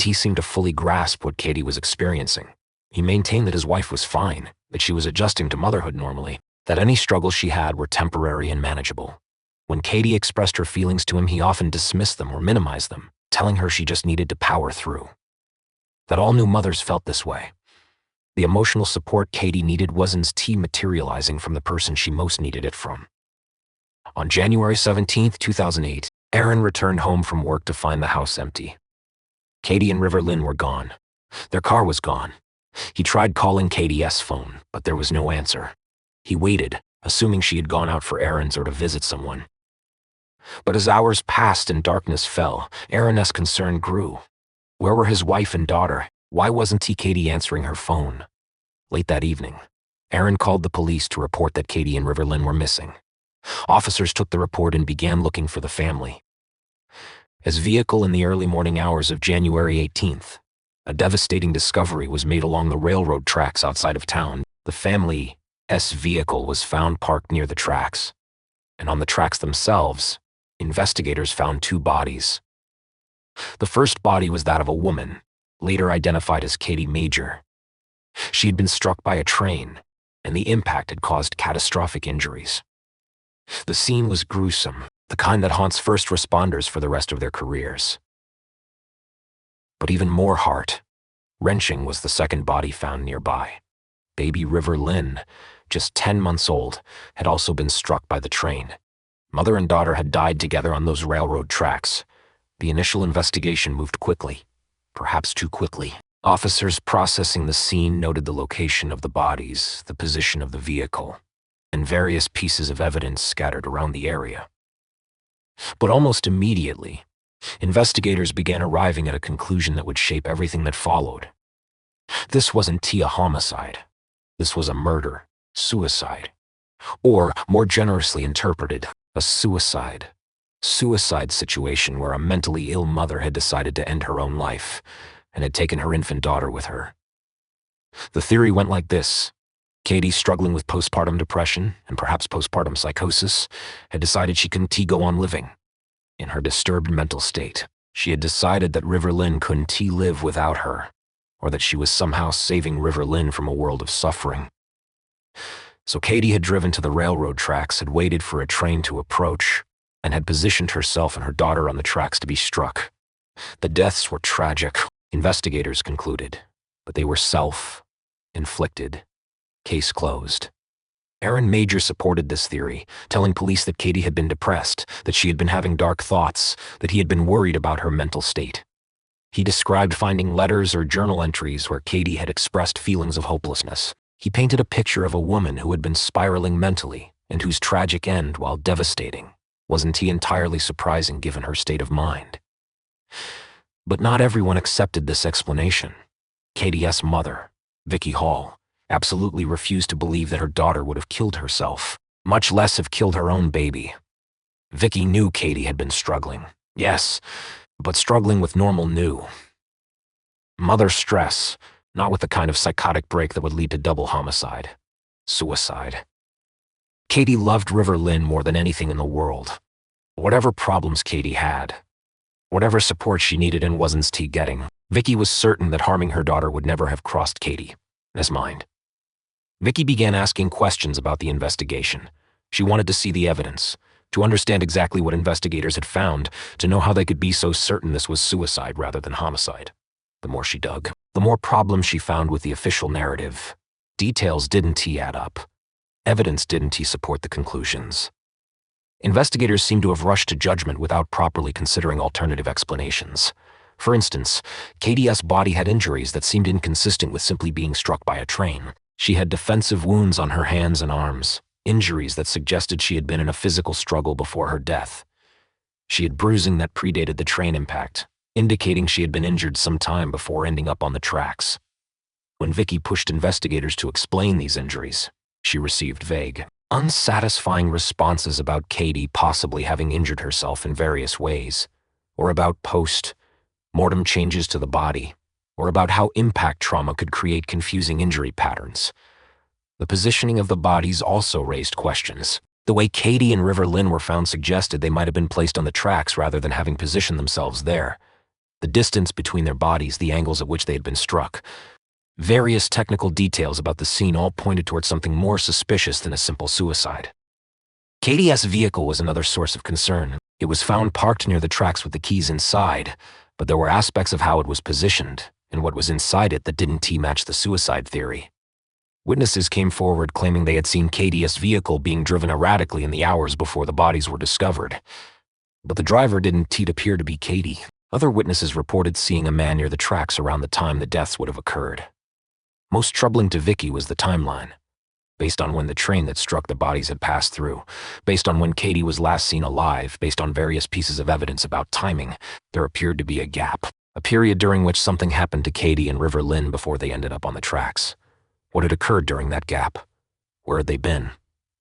seem to fully grasp what Katie was experiencing. He maintained that his wife was fine, that she was adjusting to motherhood normally, that any struggles she had were temporary and manageable. When Katie expressed her feelings to him, he often dismissed them or minimized them, telling her she just needed to power through. That all new mothers felt this way. The emotional support Katie needed wasn't materializing from the person she most needed it from. On January 17, 2008, Aaron returned home from work to find the house empty. Katie and River Lynn were gone. Their car was gone. He tried calling Katie's phone, but there was no answer. He waited, assuming she had gone out for errands or to visit someone. But as hours passed and darkness fell, Aaron's concern grew. Where were his wife and daughter? Why wasn't Katie answering her phone? Late that evening, Aaron called the police to report that Katie and River Lynn were missing. Officers took the report and began looking for the family. As vehicle in the early morning hours of January 18th, a devastating discovery was made along the railroad tracks outside of town. The family's vehicle was found parked near the tracks, and on the tracks themselves, investigators found two bodies. The first body was that of a woman, later identified as Katie Major. She had been struck by a train, and the impact had caused catastrophic injuries. The scene was gruesome, the kind that haunts first responders for the rest of their careers. But even more heart-wrenching was the second body found nearby. Baby River Lynn, just 10 months old, had also been struck by the train. Mother and daughter had died together on those railroad tracks. The initial investigation moved quickly, perhaps too quickly. Officers processing the scene noted the location of the bodies, the position of the vehicle, and various pieces of evidence scattered around the area. But almost immediately, investigators began arriving at a conclusion that would shape everything that followed. This wasn't a homicide. This was a murder, suicide, or, more generously interpreted, a suicide situation where a mentally ill mother had decided to end her own life and had taken her infant daughter with her. The theory went like this. Katie, struggling with postpartum depression and perhaps postpartum psychosis, had decided she couldn't go on living. In her disturbed mental state, she had decided that River Lynn couldn't live without her, or that she was somehow saving River Lynn from a world of suffering. So Katie had driven to the railroad tracks, had waited for a train to approach, and had positioned herself and her daughter on the tracks to be struck. The deaths were tragic, investigators concluded, but they were self-inflicted. Case closed. Aaron Major supported this theory, telling police that Katie had been depressed, that she had been having dark thoughts, that he had been worried about her mental state. He described finding letters or journal entries where Katie had expressed feelings of hopelessness. He painted a picture of a woman who had been spiraling mentally and whose tragic end, while devastating, wasn't entirely surprising given her state of mind. But not everyone accepted this explanation. Katie's mother, Vicky Hall, absolutely refused to believe that her daughter would have killed herself, much less have killed her own baby. Vicky knew Katie had been struggling, yes, but struggling with normal mother stress, not with the kind of psychotic break that would lead to double homicide, suicide. Katie loved River Lynn more than anything in the world. Whatever problems Katie had, whatever support she needed and wasn't getting, Vicky was certain that harming her daughter would never have crossed Katie's mind. Vicky began asking questions about the investigation. She wanted to see the evidence, to understand exactly what investigators had found, to know how they could be so certain this was suicide rather than homicide. The more she dug, the more problems she found with the official narrative. Details didn't add up. Evidence didn't support the conclusions. Investigators seemed to have rushed to judgment without properly considering alternative explanations. For instance, Katie's body had injuries that seemed inconsistent with simply being struck by a train. She had defensive wounds on her hands and arms, injuries that suggested she had been in a physical struggle before her death. She had bruising that predated the train impact, indicating she had been injured some time before ending up on the tracks. When Vicky pushed investigators to explain these injuries, she received vague, unsatisfying responses about Katie possibly having injured herself in various ways, or about post-mortem changes to the body, or about how impact trauma could create confusing injury patterns. The positioning of the bodies also raised questions. The way Katie and River Lynn were found suggested they might have been placed on the tracks rather than having positioned themselves there. The distance between their bodies, the angles at which they had been struck. Various technical details about the scene all pointed towards something more suspicious than a simple suicide. Katie's vehicle was another source of concern. It was found parked near the tracks with the keys inside, but there were aspects of how it was positioned and what was inside it that didn't match the suicide theory. Witnesses came forward claiming they had seen Katie's vehicle being driven erratically in the hours before the bodies were discovered. But the driver didn't appear to be Katie. Other witnesses reported seeing a man near the tracks around the time the deaths would have occurred. Most troubling to Vicky was the timeline. Based on when the train that struck the bodies had passed through, based on when Katie was last seen alive, based on various pieces of evidence about timing, there appeared to be a gap, a period during which something happened to Katie and River Lynn before they ended up on the tracks. What had occurred during that gap? Where had they been?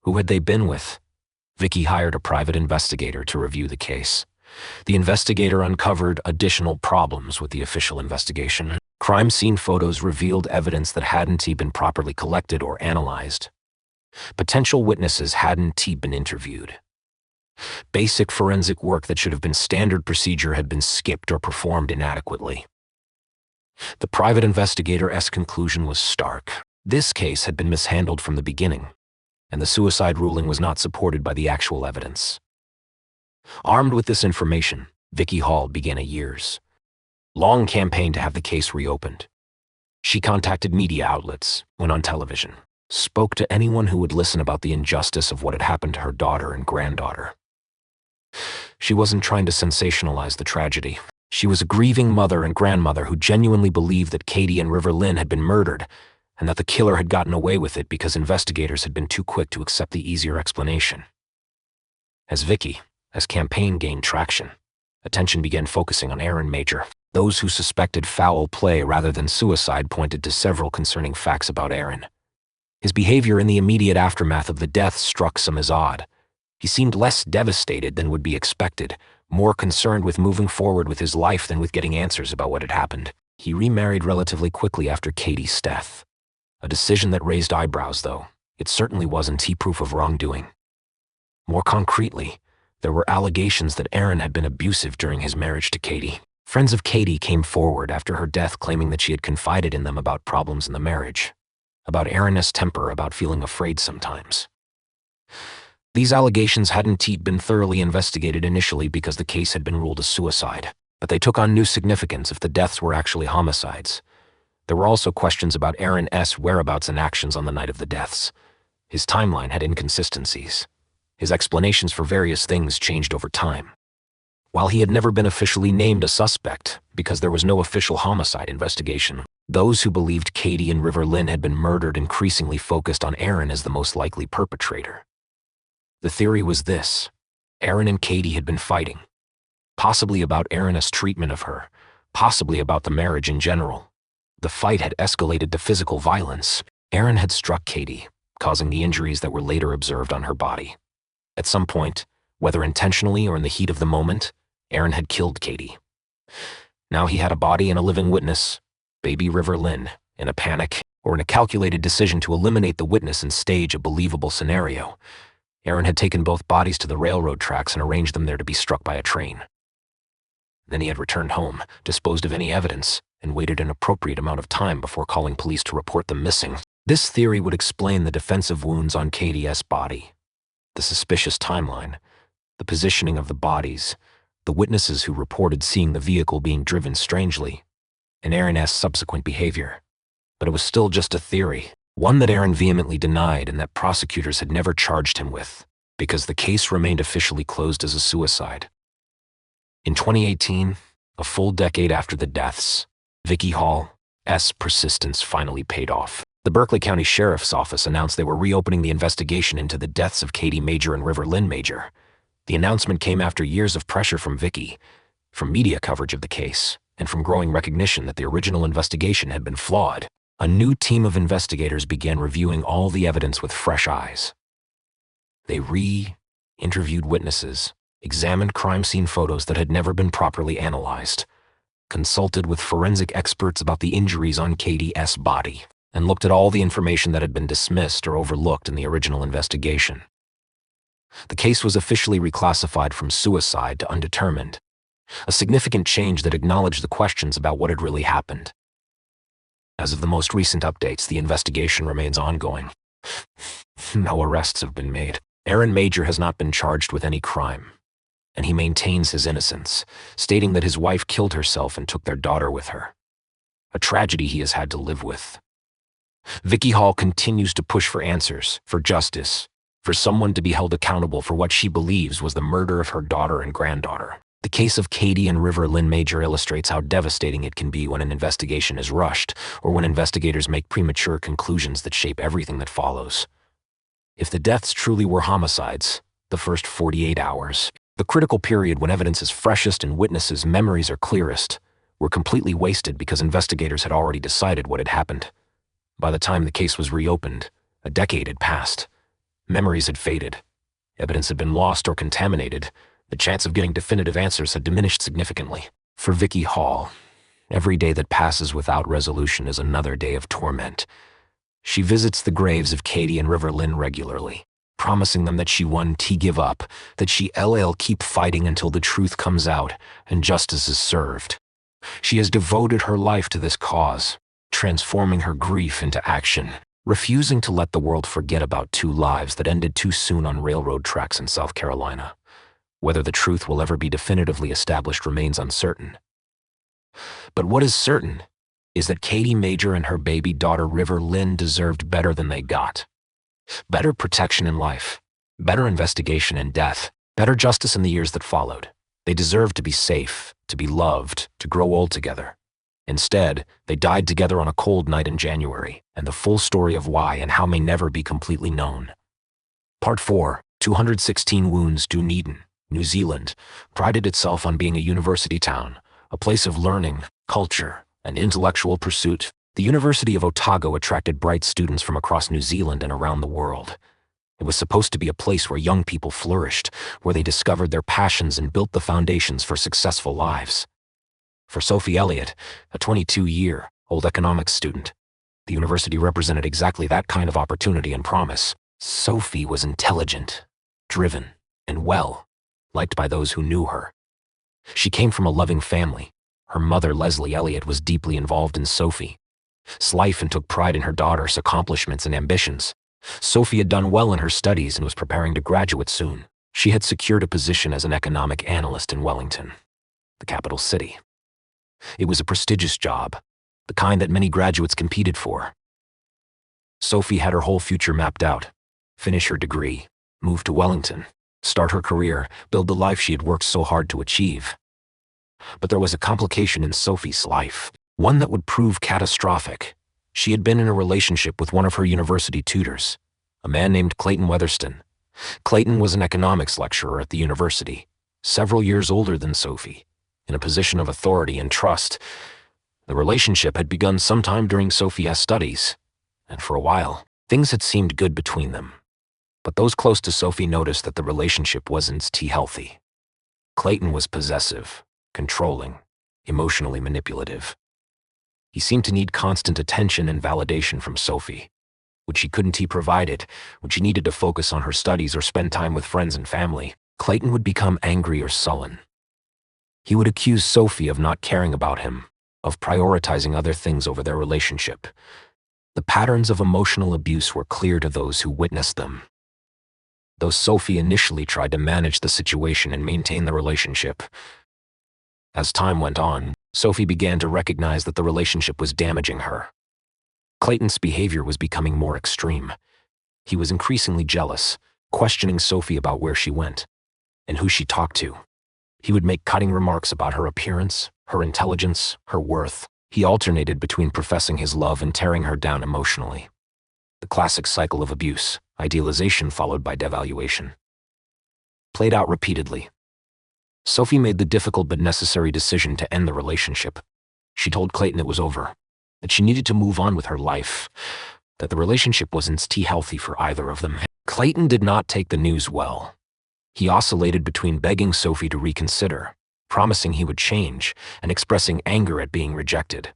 Who had they been with? Vicky hired a private investigator to review the case. The investigator uncovered additional problems with the official investigation. Crime scene photos revealed evidence that hadn't been properly collected or analyzed. Potential witnesses hadn't been interviewed. Basic forensic work that should have been standard procedure had been skipped or performed inadequately. The private investigator's conclusion was stark. This case had been mishandled from the beginning, and the suicide ruling was not supported by the actual evidence. Armed with this information, Vicky Hall began a years long campaign to have the case reopened. She contacted media outlets, went on television, spoke to anyone who would listen about the injustice of what had happened to her daughter and granddaughter. She wasn't trying to sensationalize the tragedy. She was a grieving mother and grandmother who genuinely believed that Katie and River Lynn had been murdered, and that the killer had gotten away with it because investigators had been too quick to accept the easier explanation. As campaign gained traction, attention began focusing on Aaron Major. Those who suspected foul play rather than suicide pointed to several concerning facts about Aaron. His behavior in the immediate aftermath of the death struck some as odd. He seemed less devastated than would be expected, more concerned with moving forward with his life than with getting answers about what had happened. He remarried relatively quickly after Katie's death. A decision that raised eyebrows, though. It certainly wasn't proof of wrongdoing. More concretely, there were allegations that Aaron had been abusive during his marriage to Katie. Friends of Katie came forward after her death claiming that she had confided in them about problems in the marriage, about Aaron's temper, about feeling afraid sometimes. These allegations hadn't been thoroughly investigated initially because the case had been ruled a suicide, but they took on new significance if the deaths were actually homicides. There were also questions about Aaron's whereabouts and actions on the night of the deaths. His timeline had inconsistencies. His explanations for various things changed over time. While he had never been officially named a suspect, because there was no official homicide investigation, those who believed Katie and River Lynn had been murdered increasingly focused on Aaron as the most likely perpetrator. The theory was this: Aaron and Katie had been fighting. Possibly about Aaron's treatment of her, possibly about the marriage in general. The fight had escalated to physical violence. Aaron had struck Katie, causing the injuries that were later observed on her body. At some point, whether intentionally or in the heat of the moment, Aaron had killed Katie. Now he had a body and a living witness, baby River Lynn, in a panic or in a calculated decision to eliminate the witness and stage a believable scenario. Aaron had taken both bodies to the railroad tracks and arranged them there to be struck by a train. Then he had returned home, disposed of any evidence, and waited an appropriate amount of time before calling police to report them missing. This theory would explain the defensive wounds on Katie's body, the suspicious timeline, the positioning of the bodies, the witnesses who reported seeing the vehicle being driven strangely, and Aaron's subsequent behavior. But it was still just a theory, one that Aaron vehemently denied and that prosecutors had never charged him with, because the case remained officially closed as a suicide. In 2018, a full decade after the deaths, Vicki Hall's persistence finally paid off. The Berkeley County Sheriff's Office announced they were reopening the investigation into the deaths of Katie Major and River Lynn Major. The announcement came after years of pressure from Vicki, from media coverage of the case, and from growing recognition that the original investigation had been flawed. A new team of investigators began reviewing all the evidence with fresh eyes. They re-interviewed witnesses, examined crime scene photos that had never been properly analyzed, consulted with forensic experts about the injuries on Katie's body, and looked at all the information that had been dismissed or overlooked in the original investigation. The case was officially reclassified from suicide to undetermined, a significant change that acknowledged the questions about what had really happened. As of the most recent updates, the investigation remains ongoing. No arrests have been made. Aaron Major has not been charged with any crime, and he maintains his innocence, stating that his wife killed herself and took their daughter with her. A tragedy he has had to live with. Vicki Hall continues to push for answers, for justice, for someone to be held accountable for what she believes was the murder of her daughter and granddaughter. The case of Katie and River Lynn Major illustrates how devastating it can be when an investigation is rushed, or when investigators make premature conclusions that shape everything that follows. If the deaths truly were homicides, the first 48 hours, the critical period when evidence is freshest and witnesses' memories are clearest, were completely wasted because investigators had already decided what had happened. By the time the case was reopened, a decade had passed. Memories had faded. Evidence had been lost or contaminated. The chance of getting definitive answers had diminished significantly. For Vicki Hall, every day that passes without resolution is another day of torment. She visits the graves of Katie and River Lynn regularly, promising them that she won't give up, that she'll keep fighting until the truth comes out and justice is served. She has devoted her life to this cause, transforming her grief into action, refusing to let the world forget about two lives that ended too soon on railroad tracks in South Carolina. Whether the truth will ever be definitively established remains uncertain. But what is certain is that Katie Major and her baby daughter River Lynn deserved better than they got. Better protection in life, better investigation in death, better justice in the years that followed. They deserved to be safe, to be loved, to grow old together. Instead, they died together on a cold night in January, and the full story of why and how may never be completely known. Part 4, 216 Wounds. Dunedin, New Zealand, prided itself on being a university town, a place of learning, culture, and intellectual pursuit. The University of Otago attracted bright students from across New Zealand and around the world. It was supposed to be a place where young people flourished, where they discovered their passions and built the foundations for successful lives. For Sophie Elliott, a 22-year-old economics student, the university represented exactly that kind of opportunity and promise. Sophie was intelligent, driven, and well-liked by those who knew her. She came from a loving family. Her mother, Leslie Elliott, was deeply involved in Sophie's life and took pride in her daughter's accomplishments and ambitions. Sophie had done well in her studies and was preparing to graduate soon. She had secured a position as an economic analyst in Wellington, the capital city. It was a prestigious job, the kind that many graduates competed for. Sophie had her whole future mapped out: finish her degree, move to Wellington, start her career, build the life she had worked so hard to achieve. But there was a complication in Sophie's life, one that would prove catastrophic. She had been in a relationship with one of her university tutors, a man named Clayton Weatherston. Clayton was an economics lecturer at the university, several years older than Sophie, in a position of authority and trust. The relationship had begun sometime during Sophie's studies, and for a while, things had seemed good between them. But those close to Sophie noticed that the relationship wasn't healthy. Clayton was possessive, controlling, emotionally manipulative. He seemed to need constant attention and validation from Sophie, which he couldn't provide it when she needed to focus on her studies or spend time with friends and family. Clayton would become angry or sullen. He would accuse Sophie of not caring about him, of prioritizing other things over their relationship. The patterns of emotional abuse were clear to those who witnessed them. Though Sophie initially tried to manage the situation and maintain the relationship, as time went on, Sophie began to recognize that the relationship was damaging her. Clayton's behavior was becoming more extreme. He was increasingly jealous, questioning Sophie about where she went and who she talked to. He would make cutting remarks about her appearance, her intelligence, her worth. He alternated between professing his love and tearing her down emotionally. The classic cycle of abuse, idealization followed by devaluation, played out repeatedly. Sophie made the difficult but necessary decision to end the relationship. She told Clayton it was over, that she needed to move on with her life, that the relationship wasn't healthy for either of them. Clayton did not take the news well. He oscillated between begging Sophie to reconsider, promising he would change, and expressing anger at being rejected.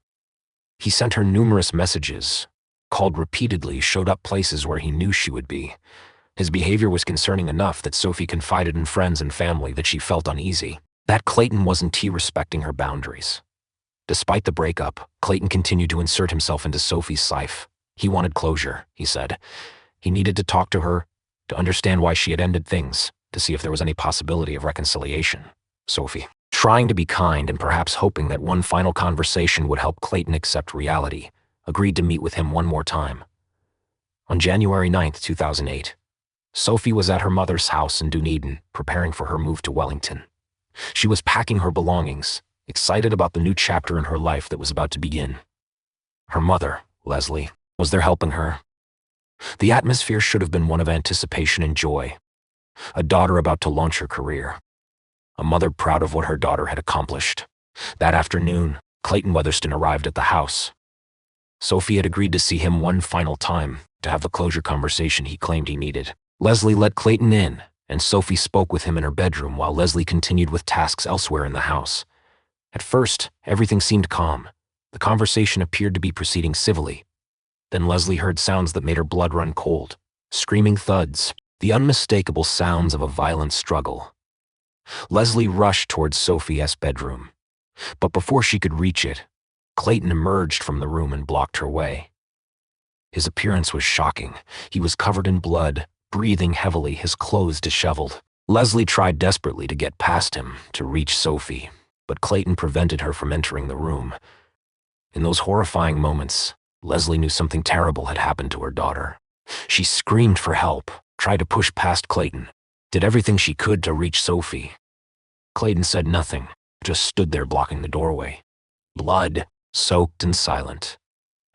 He sent her numerous messages, called repeatedly, showed up places where he knew she would be. His behavior was concerning enough that Sophie confided in friends and family that she felt uneasy, that Clayton wasn't respecting her boundaries. Despite the breakup, Clayton continued to insert himself into Sophie's life. He wanted closure, he said. He needed to talk to her, to understand why she had ended things, to see if there was any possibility of reconciliation. Sophie, trying to be kind and perhaps hoping that one final conversation would help Clayton accept reality, agreed to meet with him one more time. On January 9, 2008, Sophie was at her mother's house in Dunedin, preparing for her move to Wellington. She was packing her belongings, excited about the new chapter in her life that was about to begin. Her mother, Leslie, was there helping her. The atmosphere should have been one of anticipation and joy. A daughter about to launch her career. A mother proud of what her daughter had accomplished. That afternoon, Clayton Weatherston arrived at the house. Sophie had agreed to see him one final time, to have the closure conversation he claimed he needed. Leslie let Clayton in, and Sophie spoke with him in her bedroom while Leslie continued with tasks elsewhere in the house. At first, everything seemed calm. The conversation appeared to be proceeding civilly. Then Leslie heard sounds that made her blood run cold. Screaming thuds, the unmistakable sounds of a violent struggle. Leslie rushed towards Sophie's bedroom. But before she could reach it, Clayton emerged from the room and blocked her way. His appearance was shocking. He was covered in blood, breathing heavily, his clothes disheveled. Leslie tried desperately to get past him, to reach Sophie, but Clayton prevented her from entering the room. In those horrifying moments, Leslie knew something terrible had happened to her daughter. She screamed for help, tried to push past Clayton, did everything she could to reach Sophie. Clayton said nothing, just stood there blocking the doorway, blood, soaked and silent.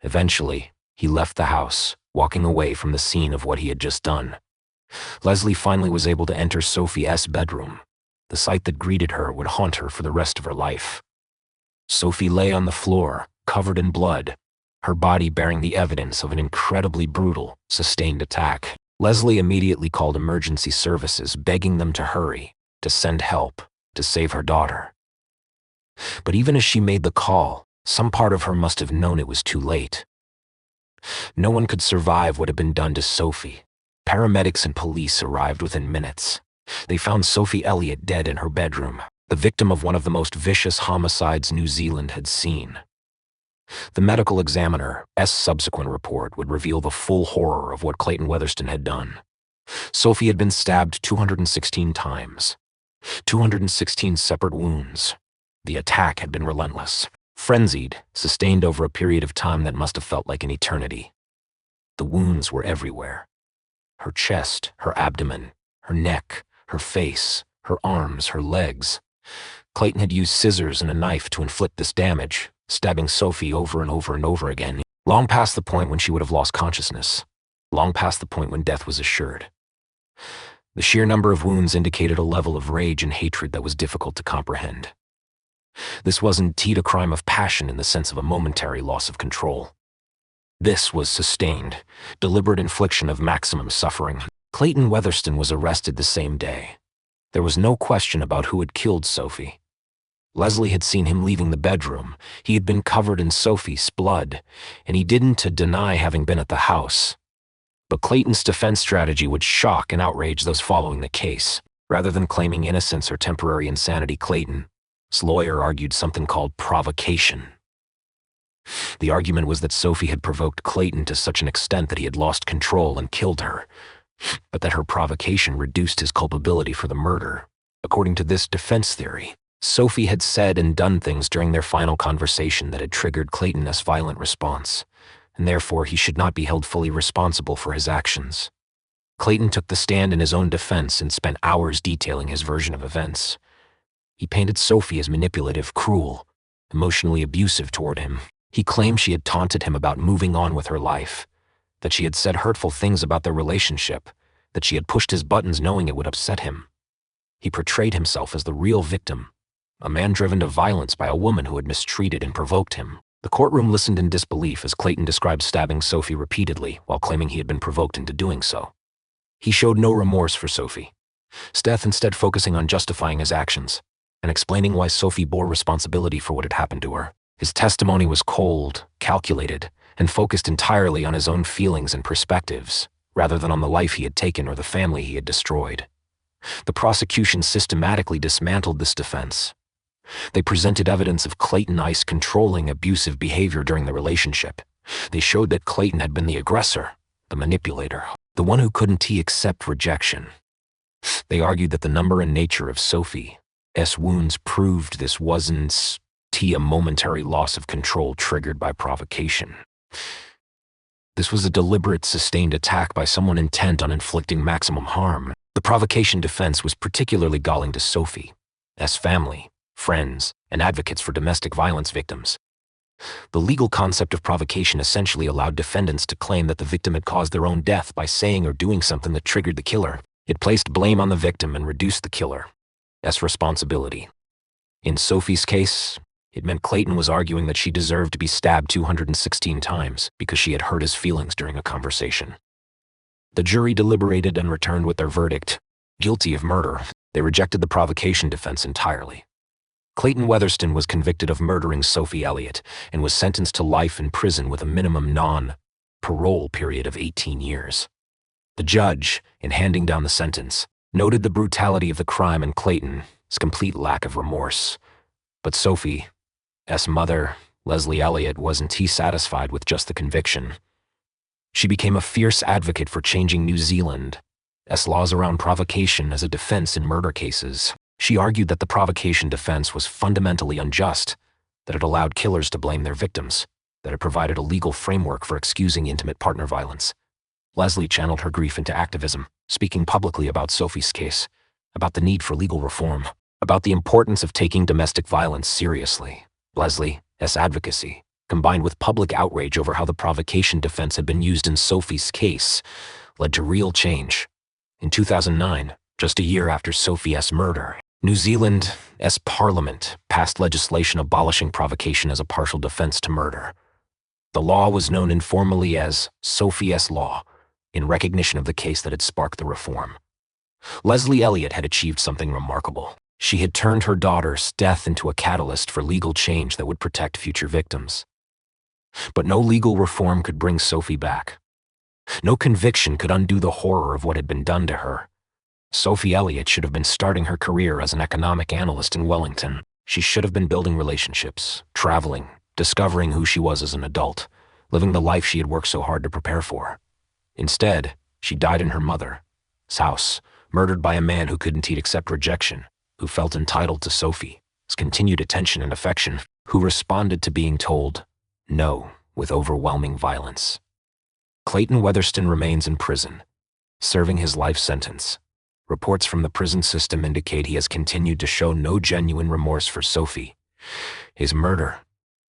Eventually, he left the house, walking away from the scene of what he had just done. Leslie finally was able to enter Sophie's bedroom. The sight that greeted her would haunt her for the rest of her life. Sophie lay on the floor, covered in blood, her body bearing the evidence of an incredibly brutal, sustained attack. Leslie immediately called emergency services, begging them to hurry, to send help, to save her daughter. But even as she made the call, some part of her must have known it was too late. No one could survive what had been done to Sophie. Paramedics and police arrived within minutes. They found Sophie Elliott dead in her bedroom, the victim of one of the most vicious homicides New Zealand had seen. The medical examiner's subsequent report would reveal the full horror of what Clayton Weatherston had done. Sophie had been stabbed 216 times, 216 separate wounds. The attack had been relentless, frenzied, sustained over a period of time that must have felt like an eternity. The wounds were everywhere. Her chest, her abdomen, her neck, her face, her arms, her legs. Clayton had used scissors and a knife to inflict this damage, stabbing Sophie over and over and over again, long past the point when she would have lost consciousness, long past the point when death was assured. The sheer number of wounds indicated a level of rage and hatred that was difficult to comprehend. This wasn't a crime of passion in the sense of a momentary loss of control. This was sustained, deliberate infliction of maximum suffering. Clayton Weatherston was arrested the same day. There was no question about who had killed Sophie. Leslie had seen him leaving the bedroom. He had been covered in Sophie's blood, and he didn't deny having been at the house. But Clayton's defense strategy would shock and outrage those following the case. Rather than claiming innocence or temporary insanity, Clayton's lawyer argued something called provocation. The argument was that Sophie had provoked Clayton to such an extent that he had lost control and killed her, but that her provocation reduced his culpability for the murder. According to this defense theory, Sophie had said and done things during their final conversation that had triggered Clayton's violent response, and therefore he should not be held fully responsible for his actions. Clayton took the stand in his own defense and spent hours detailing his version of events. He painted Sophie as manipulative, cruel, emotionally abusive toward him. He claimed she had taunted him about moving on with her life, that she had said hurtful things about their relationship, that she had pushed his buttons knowing it would upset him. He portrayed himself as the real victim, a man driven to violence by a woman who had mistreated and provoked him. The courtroom listened in disbelief as Clayton described stabbing Sophie repeatedly while claiming he had been provoked into doing so. He showed no remorse for Sophie, instead focusing on justifying his actions and explaining why Sophie bore responsibility for what had happened to her. His testimony was cold, calculated, and focused entirely on his own feelings and perspectives, rather than on the life he had taken or the family he had destroyed. The prosecution systematically dismantled this defense. They presented evidence of Clayton's controlling, abusive behavior during the relationship. They showed that Clayton had been the aggressor, the manipulator, the one who couldn't accept rejection. They argued that the number and nature of Sophie's wounds proved this wasn't a momentary loss of control triggered by provocation. This was a deliberate, sustained attack by someone intent on inflicting maximum harm. The provocation defense was particularly galling to Sophie's family, friends, and advocates for domestic violence victims. The legal concept of provocation essentially allowed defendants to claim that the victim had caused their own death by saying or doing something that triggered the killer. It placed blame on the victim and reduced the killer's responsibility. In Sophie's case, it meant Clayton was arguing that she deserved to be stabbed 216 times because she had hurt his feelings during a conversation. The jury deliberated and returned with their verdict, guilty of murder. They rejected the provocation defense entirely. Clayton Weatherston was convicted of murdering Sophie Elliott and was sentenced to life in prison with a minimum non-parole period of 18 years. The judge, in handing down the sentence, noted the brutality of the crime and Clayton's complete lack of remorse. But Sophie's mother, Leslie Elliott, wasn't satisfied with just the conviction. She became a fierce advocate for changing New Zealand's laws around provocation as a defense in murder cases. She argued that the provocation defense was fundamentally unjust, that it allowed killers to blame their victims, that it provided a legal framework for excusing intimate partner violence. Leslie channeled her grief into activism, speaking publicly about Sophie's case, about the need for legal reform, about the importance of taking domestic violence seriously. Leslie's advocacy, combined with public outrage over how the provocation defense had been used in Sophie's case, led to real change. In 2009, just a year after Sophie's murder, New Zealand's Parliament passed legislation abolishing provocation as a partial defense to murder. The law was known informally as Sophie's Law, in recognition of the case that had sparked the reform. Leslie Elliott had achieved something remarkable. She had turned her daughter's death into a catalyst for legal change that would protect future victims. But no legal reform could bring Sophie back. No conviction could undo the horror of what had been done to her. Sophie Elliott should have been starting her career as an economic analyst in Wellington. She should have been building relationships, traveling, discovering who she was as an adult, living the life she had worked so hard to prepare for. Instead, she died in her mother's house, murdered by a man who couldn't accept rejection, who felt entitled to Sophie's continued attention and affection, who responded to being told no with overwhelming violence. Clayton Weatherston remains in prison, serving his life sentence. Reports from the prison system indicate he has continued to show no genuine remorse for Sophie. His murder,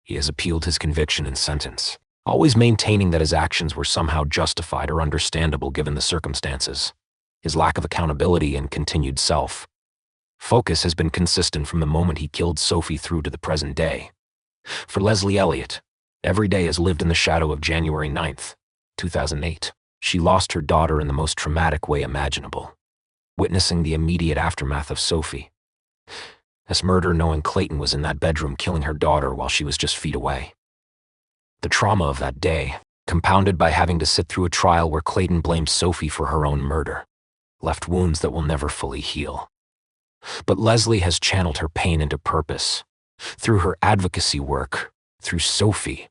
he has appealed his conviction and sentence, always maintaining that his actions were somehow justified or understandable given the circumstances. His lack of accountability and continued self-focus has been consistent from the moment he killed Sophie through to the present day. For Leslie Elliott, every day has lived in the shadow of January 9th, 2008. She lost her daughter in the most traumatic way imaginable, witnessing the immediate aftermath of Sophie's murder, knowing Clayton was in that bedroom killing her daughter while she was just feet away. The trauma of that day, compounded by having to sit through a trial where Clayton blamed Sophie for her own murder, left wounds that will never fully heal. But Leslie has channeled her pain into purpose. Through her advocacy work, through Sophie's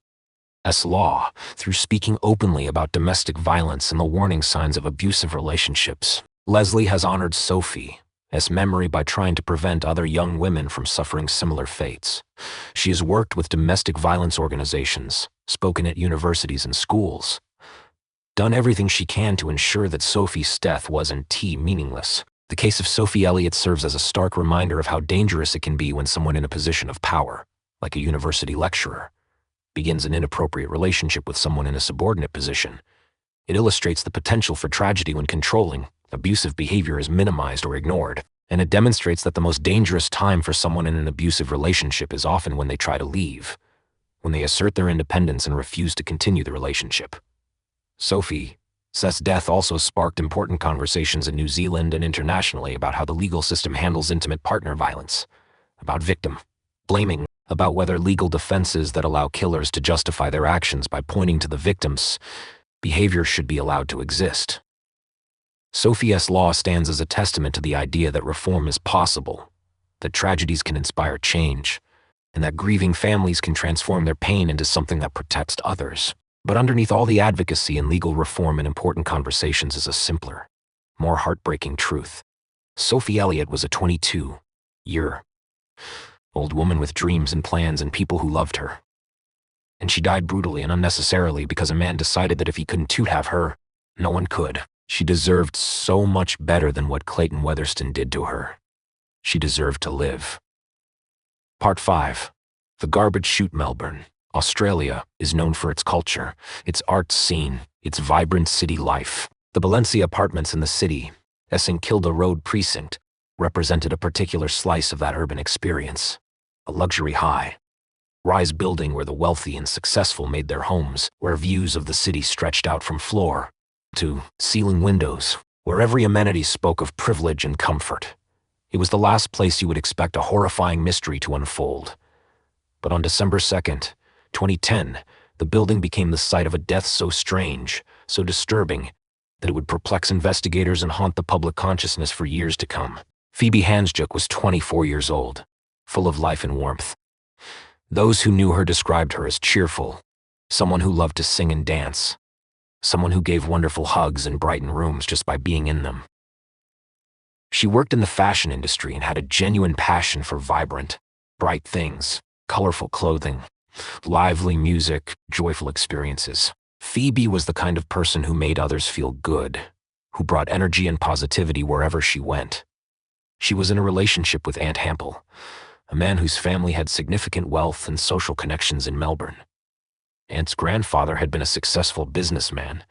Law, through speaking openly about domestic violence and the warning signs of abusive relationships, Leslie has honored Sophie's memory by trying to prevent other young women from suffering similar fates. She has worked with domestic violence organizations, spoken at universities and schools, done everything she can to ensure that Sophie's death wasn't meaningless. The case of Sophie Elliott serves as a stark reminder of how dangerous it can be when someone in a position of power, like a university lecturer, begins an inappropriate relationship with someone in a subordinate position. It illustrates the potential for tragedy when controlling, abusive behavior is minimized or ignored, and it demonstrates that the most dangerous time for someone in an abusive relationship is often when they try to leave, when they assert their independence and refuse to continue the relationship. Sophie's death also sparked important conversations in New Zealand and internationally about how the legal system handles intimate partner violence, about victim blaming, about whether legal defenses that allow killers to justify their actions by pointing to the victim's behavior should be allowed to exist. Sophie's Law stands as a testament to the idea that reform is possible, that tragedies can inspire change, and that grieving families can transform their pain into something that protects others. But underneath all the advocacy and legal reform and important conversations is a simpler, more heartbreaking truth. Sophie Elliott was a 22-year-old woman with dreams and plans and people who loved her. And she died brutally and unnecessarily because a man decided that if he couldn't have her, no one could. She deserved so much better than what Clayton Weatherston did to her. She deserved to live. Part 5. The Garbage Chute. Melbourne, Australia, is known for its culture, its art scene, its vibrant city life. The Valencia apartments in the city's St Kilda Road precinct represented a particular slice of that urban experience. A luxury high-rise building where the wealthy and successful made their homes, where views of the city stretched out from floor to ceiling windows, where every amenity spoke of privilege and comfort. It was the last place you would expect a horrifying mystery to unfold. But on December 2nd, 2010, the building became the site of a death so strange, so disturbing, that it would perplex investigators and haunt the public consciousness for years to come. Phoebe Hansjuk was 24 years old, full of life and warmth. Those who knew her described her as cheerful, someone who loved to sing and dance, someone who gave wonderful hugs and brightened rooms just by being in them. She worked in the fashion industry and had a genuine passion for vibrant, bright things, colorful clothing, lively music, joyful experiences. Phoebe was the kind of person who made others feel good, who brought energy and positivity wherever she went. She was in a relationship with Aunt Hample, a man whose family had significant wealth and social connections in Melbourne. Aunt's grandfather had been a successful businessman,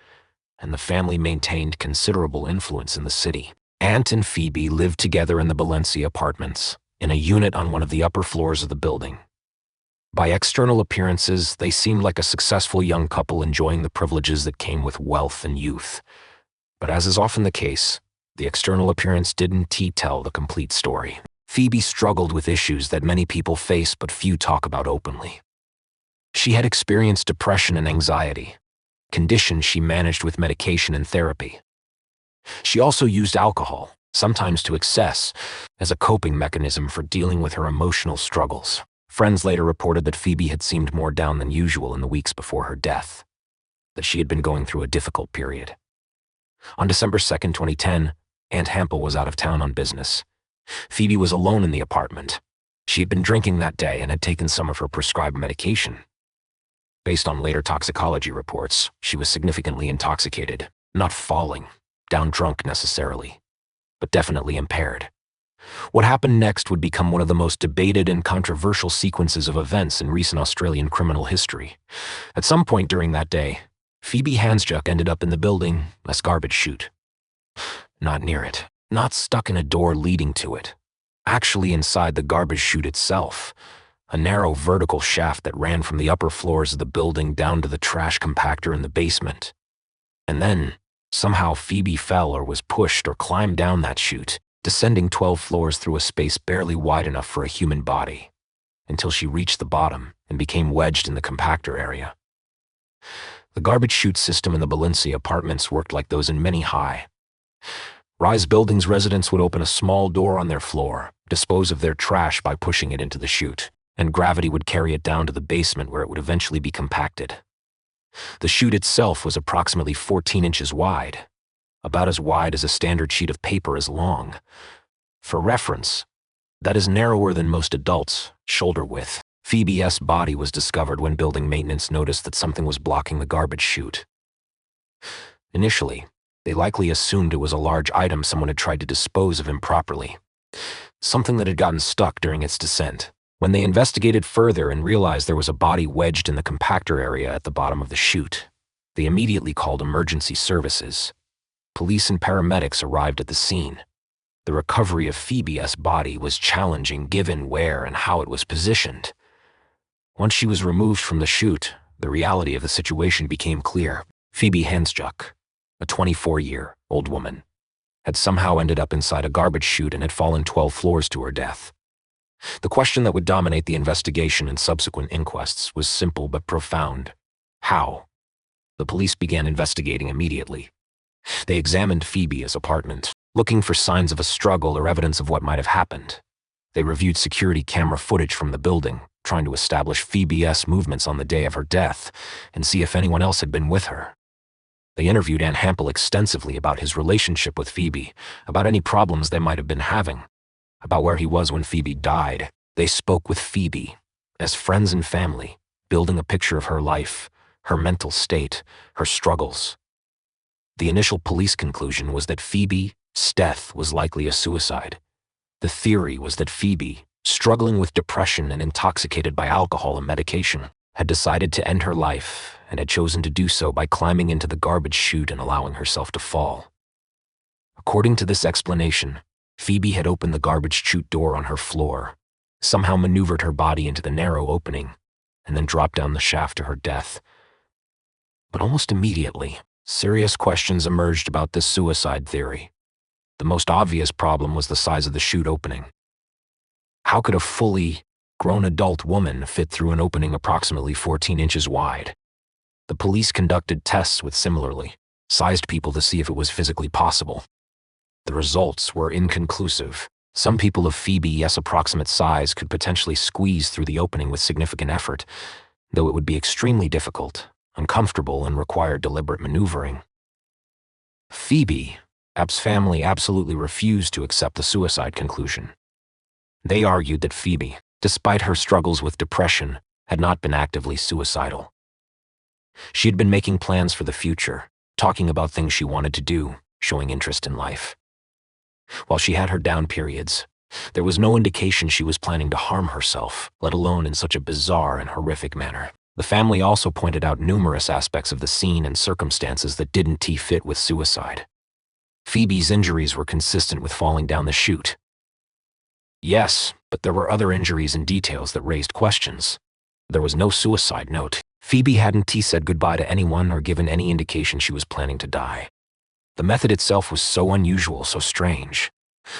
and the family maintained considerable influence in the city. Aunt and Phoebe lived together in the Valencia apartments, in a unit on one of the upper floors of the building. By external appearances, they seemed like a successful young couple enjoying the privileges that came with wealth and youth. But as is often the case, the external appearance didn't tell the complete story. Phoebe struggled with issues that many people face but few talk about openly. She had experienced depression and anxiety, conditions she managed with medication and therapy. She also used alcohol, sometimes to excess, as a coping mechanism for dealing with her emotional struggles. Friends later reported that Phoebe had seemed more down than usual in the weeks before her death, that she had been going through a difficult period. On December 2, 2010, Aunt Hample was out of town on business. Phoebe was alone in the apartment. She had been drinking that day and had taken some of her prescribed medication. Based on later toxicology reports, she was significantly intoxicated, not falling, down drunk necessarily, but definitely impaired. What happened next would become one of the most debated and controversial sequences of events in recent Australian criminal history. At some point during that day, Phoebe Hansjuk ended up in the building, a garbage chute. Not near it, not stuck in a door leading to it. Actually inside the garbage chute itself, a narrow vertical shaft that ran from the upper floors of the building down to the trash compactor in the basement. And then, somehow Phoebe fell or was pushed or climbed down that chute, descending 12 floors through a space barely wide enough for a human body, until she reached the bottom and became wedged in the compactor area. The garbage chute system in the Valencia apartments worked like those in many high-rise buildings. Residents would open a small door on their floor, dispose of their trash by pushing it into the chute, and gravity would carry it down to the basement where it would eventually be compacted. The chute itself was approximately 14 inches wide, about as wide as a standard sheet of paper is long. For reference, that is narrower than most adults' shoulder width. Phoebe's body was discovered when building maintenance noticed that something was blocking the garbage chute. Initially, they likely assumed it was a large item someone had tried to dispose of improperly, something that had gotten stuck during its descent. When they investigated further and realized there was a body wedged in the compactor area at the bottom of the chute, they immediately called emergency services. Police and paramedics arrived at the scene. The recovery of Phoebe's body was challenging given where and how it was positioned. Once she was removed from the chute, the reality of the situation became clear. Phoebe Hansjuk, a 24-year-old woman, had somehow ended up inside a garbage chute and had fallen 12 floors to her death. The question that would dominate the investigation and subsequent inquests was simple but profound. How? The police began investigating immediately. They examined Phoebe's apartment, looking for signs of a struggle or evidence of what might have happened. They reviewed security camera footage from the building, trying to establish Phoebe's movements on the day of her death and see if anyone else had been with her. They interviewed Aunt Hample extensively about his relationship with Phoebe, about any problems they might have been having, about where he was when Phoebe died. They spoke with Phoebe, as friends and family, building a picture of her life, her mental state, her struggles. The initial police conclusion was that Phoebe's death was likely a suicide. The theory was that Phoebe, struggling with depression and intoxicated by alcohol and medication, had decided to end her life and had chosen to do so by climbing into the garbage chute and allowing herself to fall. According to this explanation, Phoebe had opened the garbage chute door on her floor, somehow maneuvered her body into the narrow opening, and then dropped down the shaft to her death. But almost immediately, serious questions emerged about this suicide theory. The most obvious problem was the size of the chute opening. How could a fully grown adult woman fit through an opening approximately 14 inches wide? The police conducted tests with similarly sized people to see if it was physically possible. The results were inconclusive. Some people of Phoebe's approximate size could potentially squeeze through the opening with significant effort, though it would be extremely difficult, uncomfortable, and require deliberate maneuvering. Phoebe App's family absolutely refused to accept the suicide conclusion. They argued that Phoebe, despite her struggles with depression, had not been actively suicidal. She had been making plans for the future, talking about things she wanted to do, showing interest in life. While she had her down periods, there was no indication she was planning to harm herself, let alone in such a bizarre and horrific manner. The family also pointed out numerous aspects of the scene and circumstances that didn't fit with suicide. Phoebe's injuries were consistent with falling down the chute. Yes, but there were other injuries and details that raised questions. There was no suicide note. Phoebe hadn't said goodbye to anyone or given any indication she was planning to die. The method itself was so unusual, so strange,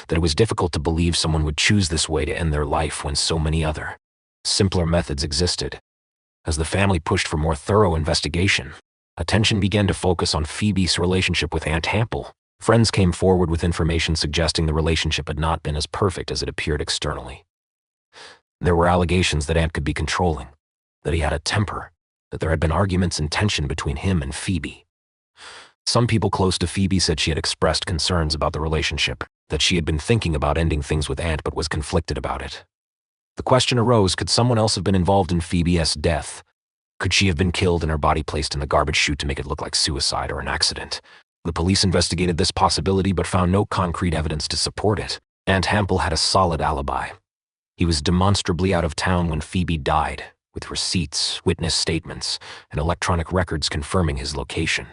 that it was difficult to believe someone would choose this way to end their life when so many other, simpler methods existed. As the family pushed for more thorough investigation, attention began to focus on Phoebe's relationship with Aunt Hample. Friends came forward with information suggesting the relationship had not been as perfect as it appeared externally. There were allegations that Aunt could be controlling, that he had a temper, that there had been arguments and tension between him and Phoebe. Some people close to Phoebe said she had expressed concerns about the relationship, that she had been thinking about ending things with Aunt but was conflicted about it. The question arose, could someone else have been involved in Phoebe's death? Could she have been killed and her body placed in the garbage chute to make it look like suicide or an accident? The police investigated this possibility but found no concrete evidence to support it. Aunt Hample had a solid alibi. He was demonstrably out of town when Phoebe died, with receipts, witness statements, and electronic records confirming his location.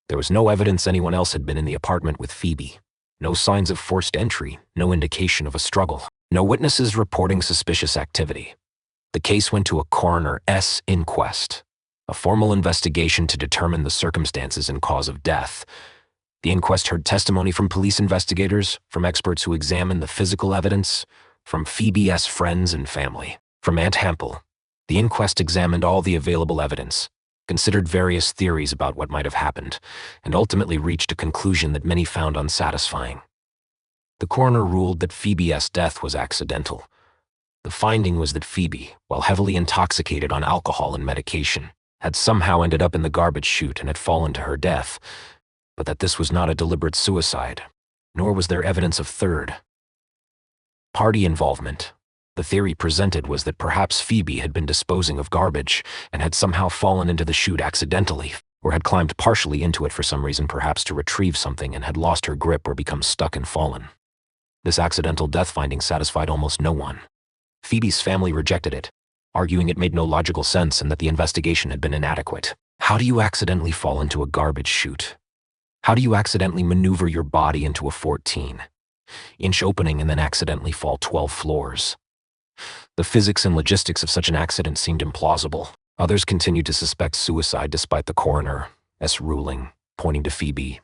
There was no evidence anyone else had been in the apartment with Phoebe. No signs of forced entry, no indication of a struggle, no witnesses reporting suspicious activity. The case went to a coroner's inquest, a formal investigation to determine the circumstances and cause of death. The inquest heard testimony from police investigators, from experts who examined the physical evidence, from Phoebe's friends and family, from Aunt Hample. The inquest examined all the available evidence, considered various theories about what might have happened, and ultimately reached a conclusion that many found unsatisfying. The coroner ruled that Phoebe's death was accidental. The finding was that Phoebe, while heavily intoxicated on alcohol and medication, had somehow ended up in the garbage chute and had fallen to her death, but that this was not a deliberate suicide, nor was there evidence of third-party involvement. The theory presented was that perhaps Phoebe had been disposing of garbage and had somehow fallen into the chute accidentally, or had climbed partially into it for some reason, perhaps to retrieve something, and had lost her grip or become stuck and fallen. This accidental death finding satisfied almost no one. Phoebe's family rejected it, arguing it made no logical sense and that the investigation had been inadequate. How do you accidentally fall into a garbage chute? How do you accidentally maneuver your body into a 14-inch opening and then accidentally fall 12 floors? The physics and logistics of such an accident seemed implausible. Others continued to suspect suicide despite the coroner's ruling, pointing to Phoebe's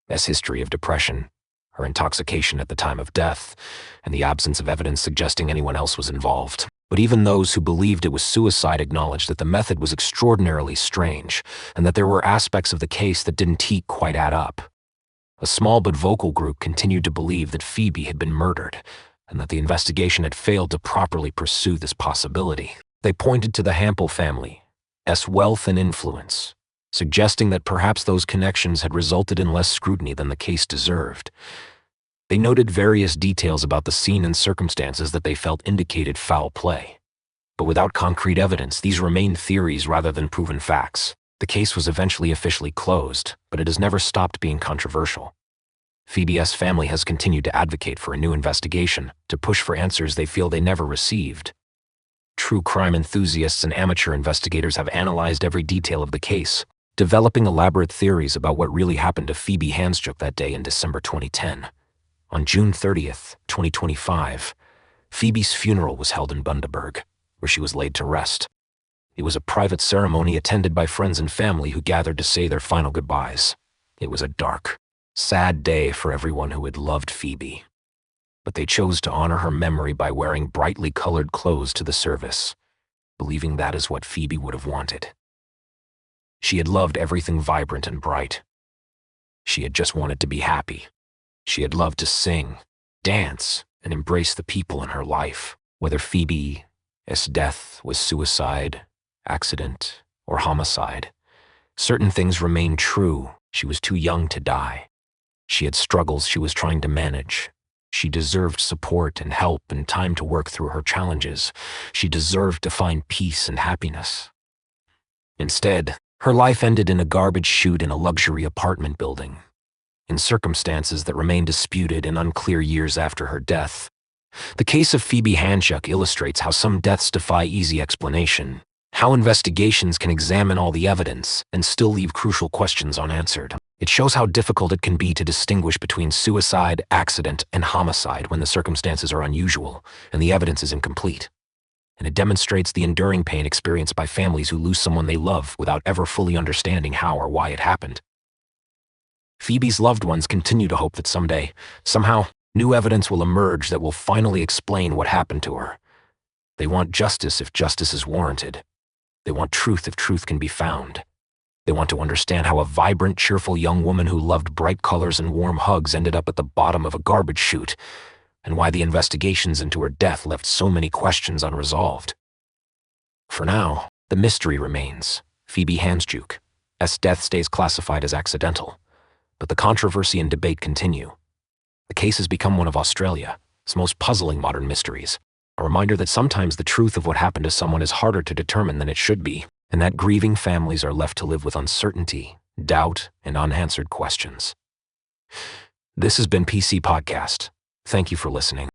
history of depression, her intoxication at the time of death, and the absence of evidence suggesting anyone else was involved. But even those who believed it was suicide acknowledged that the method was extraordinarily strange, and that there were aspects of the case that didn't quite add up. A small but vocal group continued to believe that Phoebe had been murdered, and that the investigation had failed to properly pursue this possibility. They pointed to the Hample family's wealth and influence, suggesting that perhaps those connections had resulted in less scrutiny than the case deserved. They noted various details about the scene and circumstances that they felt indicated foul play. But without concrete evidence, these remained theories rather than proven facts. The case was eventually officially closed, but it has never stopped being controversial. Phoebe's family has continued to advocate for a new investigation, to push for answers they feel they never received. True crime enthusiasts and amateur investigators have analyzed every detail of the case, developing elaborate theories about what really happened to Phoebe Handstruck that day in December 2010. On June 30th, 2025, Phoebe's funeral was held in Bundaberg, where she was laid to rest. It was a private ceremony attended by friends and family who gathered to say their final goodbyes. It was a dark, sad day for everyone who had loved Phoebe. But they chose to honor her memory by wearing brightly colored clothes to the service, believing that is what Phoebe would have wanted. She had loved everything vibrant and bright. She had just wanted to be happy. She had loved to sing, dance, and embrace the people in her life. Whether Phoebe's death was suicide, accident, or homicide, certain things remained true. She was too young to die. She had struggles she was trying to manage. She deserved support and help and time to work through her challenges. She deserved to find peace and happiness. Instead, her life ended in a garbage chute in a luxury apartment building, in circumstances that remain disputed and unclear years after her death. The case of Phoebe Hanchuk illustrates how some deaths defy easy explanation, how investigations can examine all the evidence and still leave crucial questions unanswered. It shows how difficult it can be to distinguish between suicide, accident, and homicide when the circumstances are unusual and the evidence is incomplete. And it demonstrates the enduring pain experienced by families who lose someone they love without ever fully understanding how or why it happened. Phoebe's loved ones continue to hope that someday, somehow, new evidence will emerge that will finally explain what happened to her. They want justice if justice is warranted. They want truth if truth can be found. They want to understand how a vibrant, cheerful young woman who loved bright colors and warm hugs ended up at the bottom of a garbage chute, and why the investigations into her death left so many questions unresolved. For now, the mystery remains. Phoebe Hanchuk's death stays classified as accidental, but the controversy and debate continue. The case has become one of Australia's most puzzling modern mysteries, a reminder that sometimes the truth of what happened to someone is harder to determine than it should be, and that grieving families are left to live with uncertainty, doubt, and unanswered questions. This has been PC Podcast. Thank you for listening.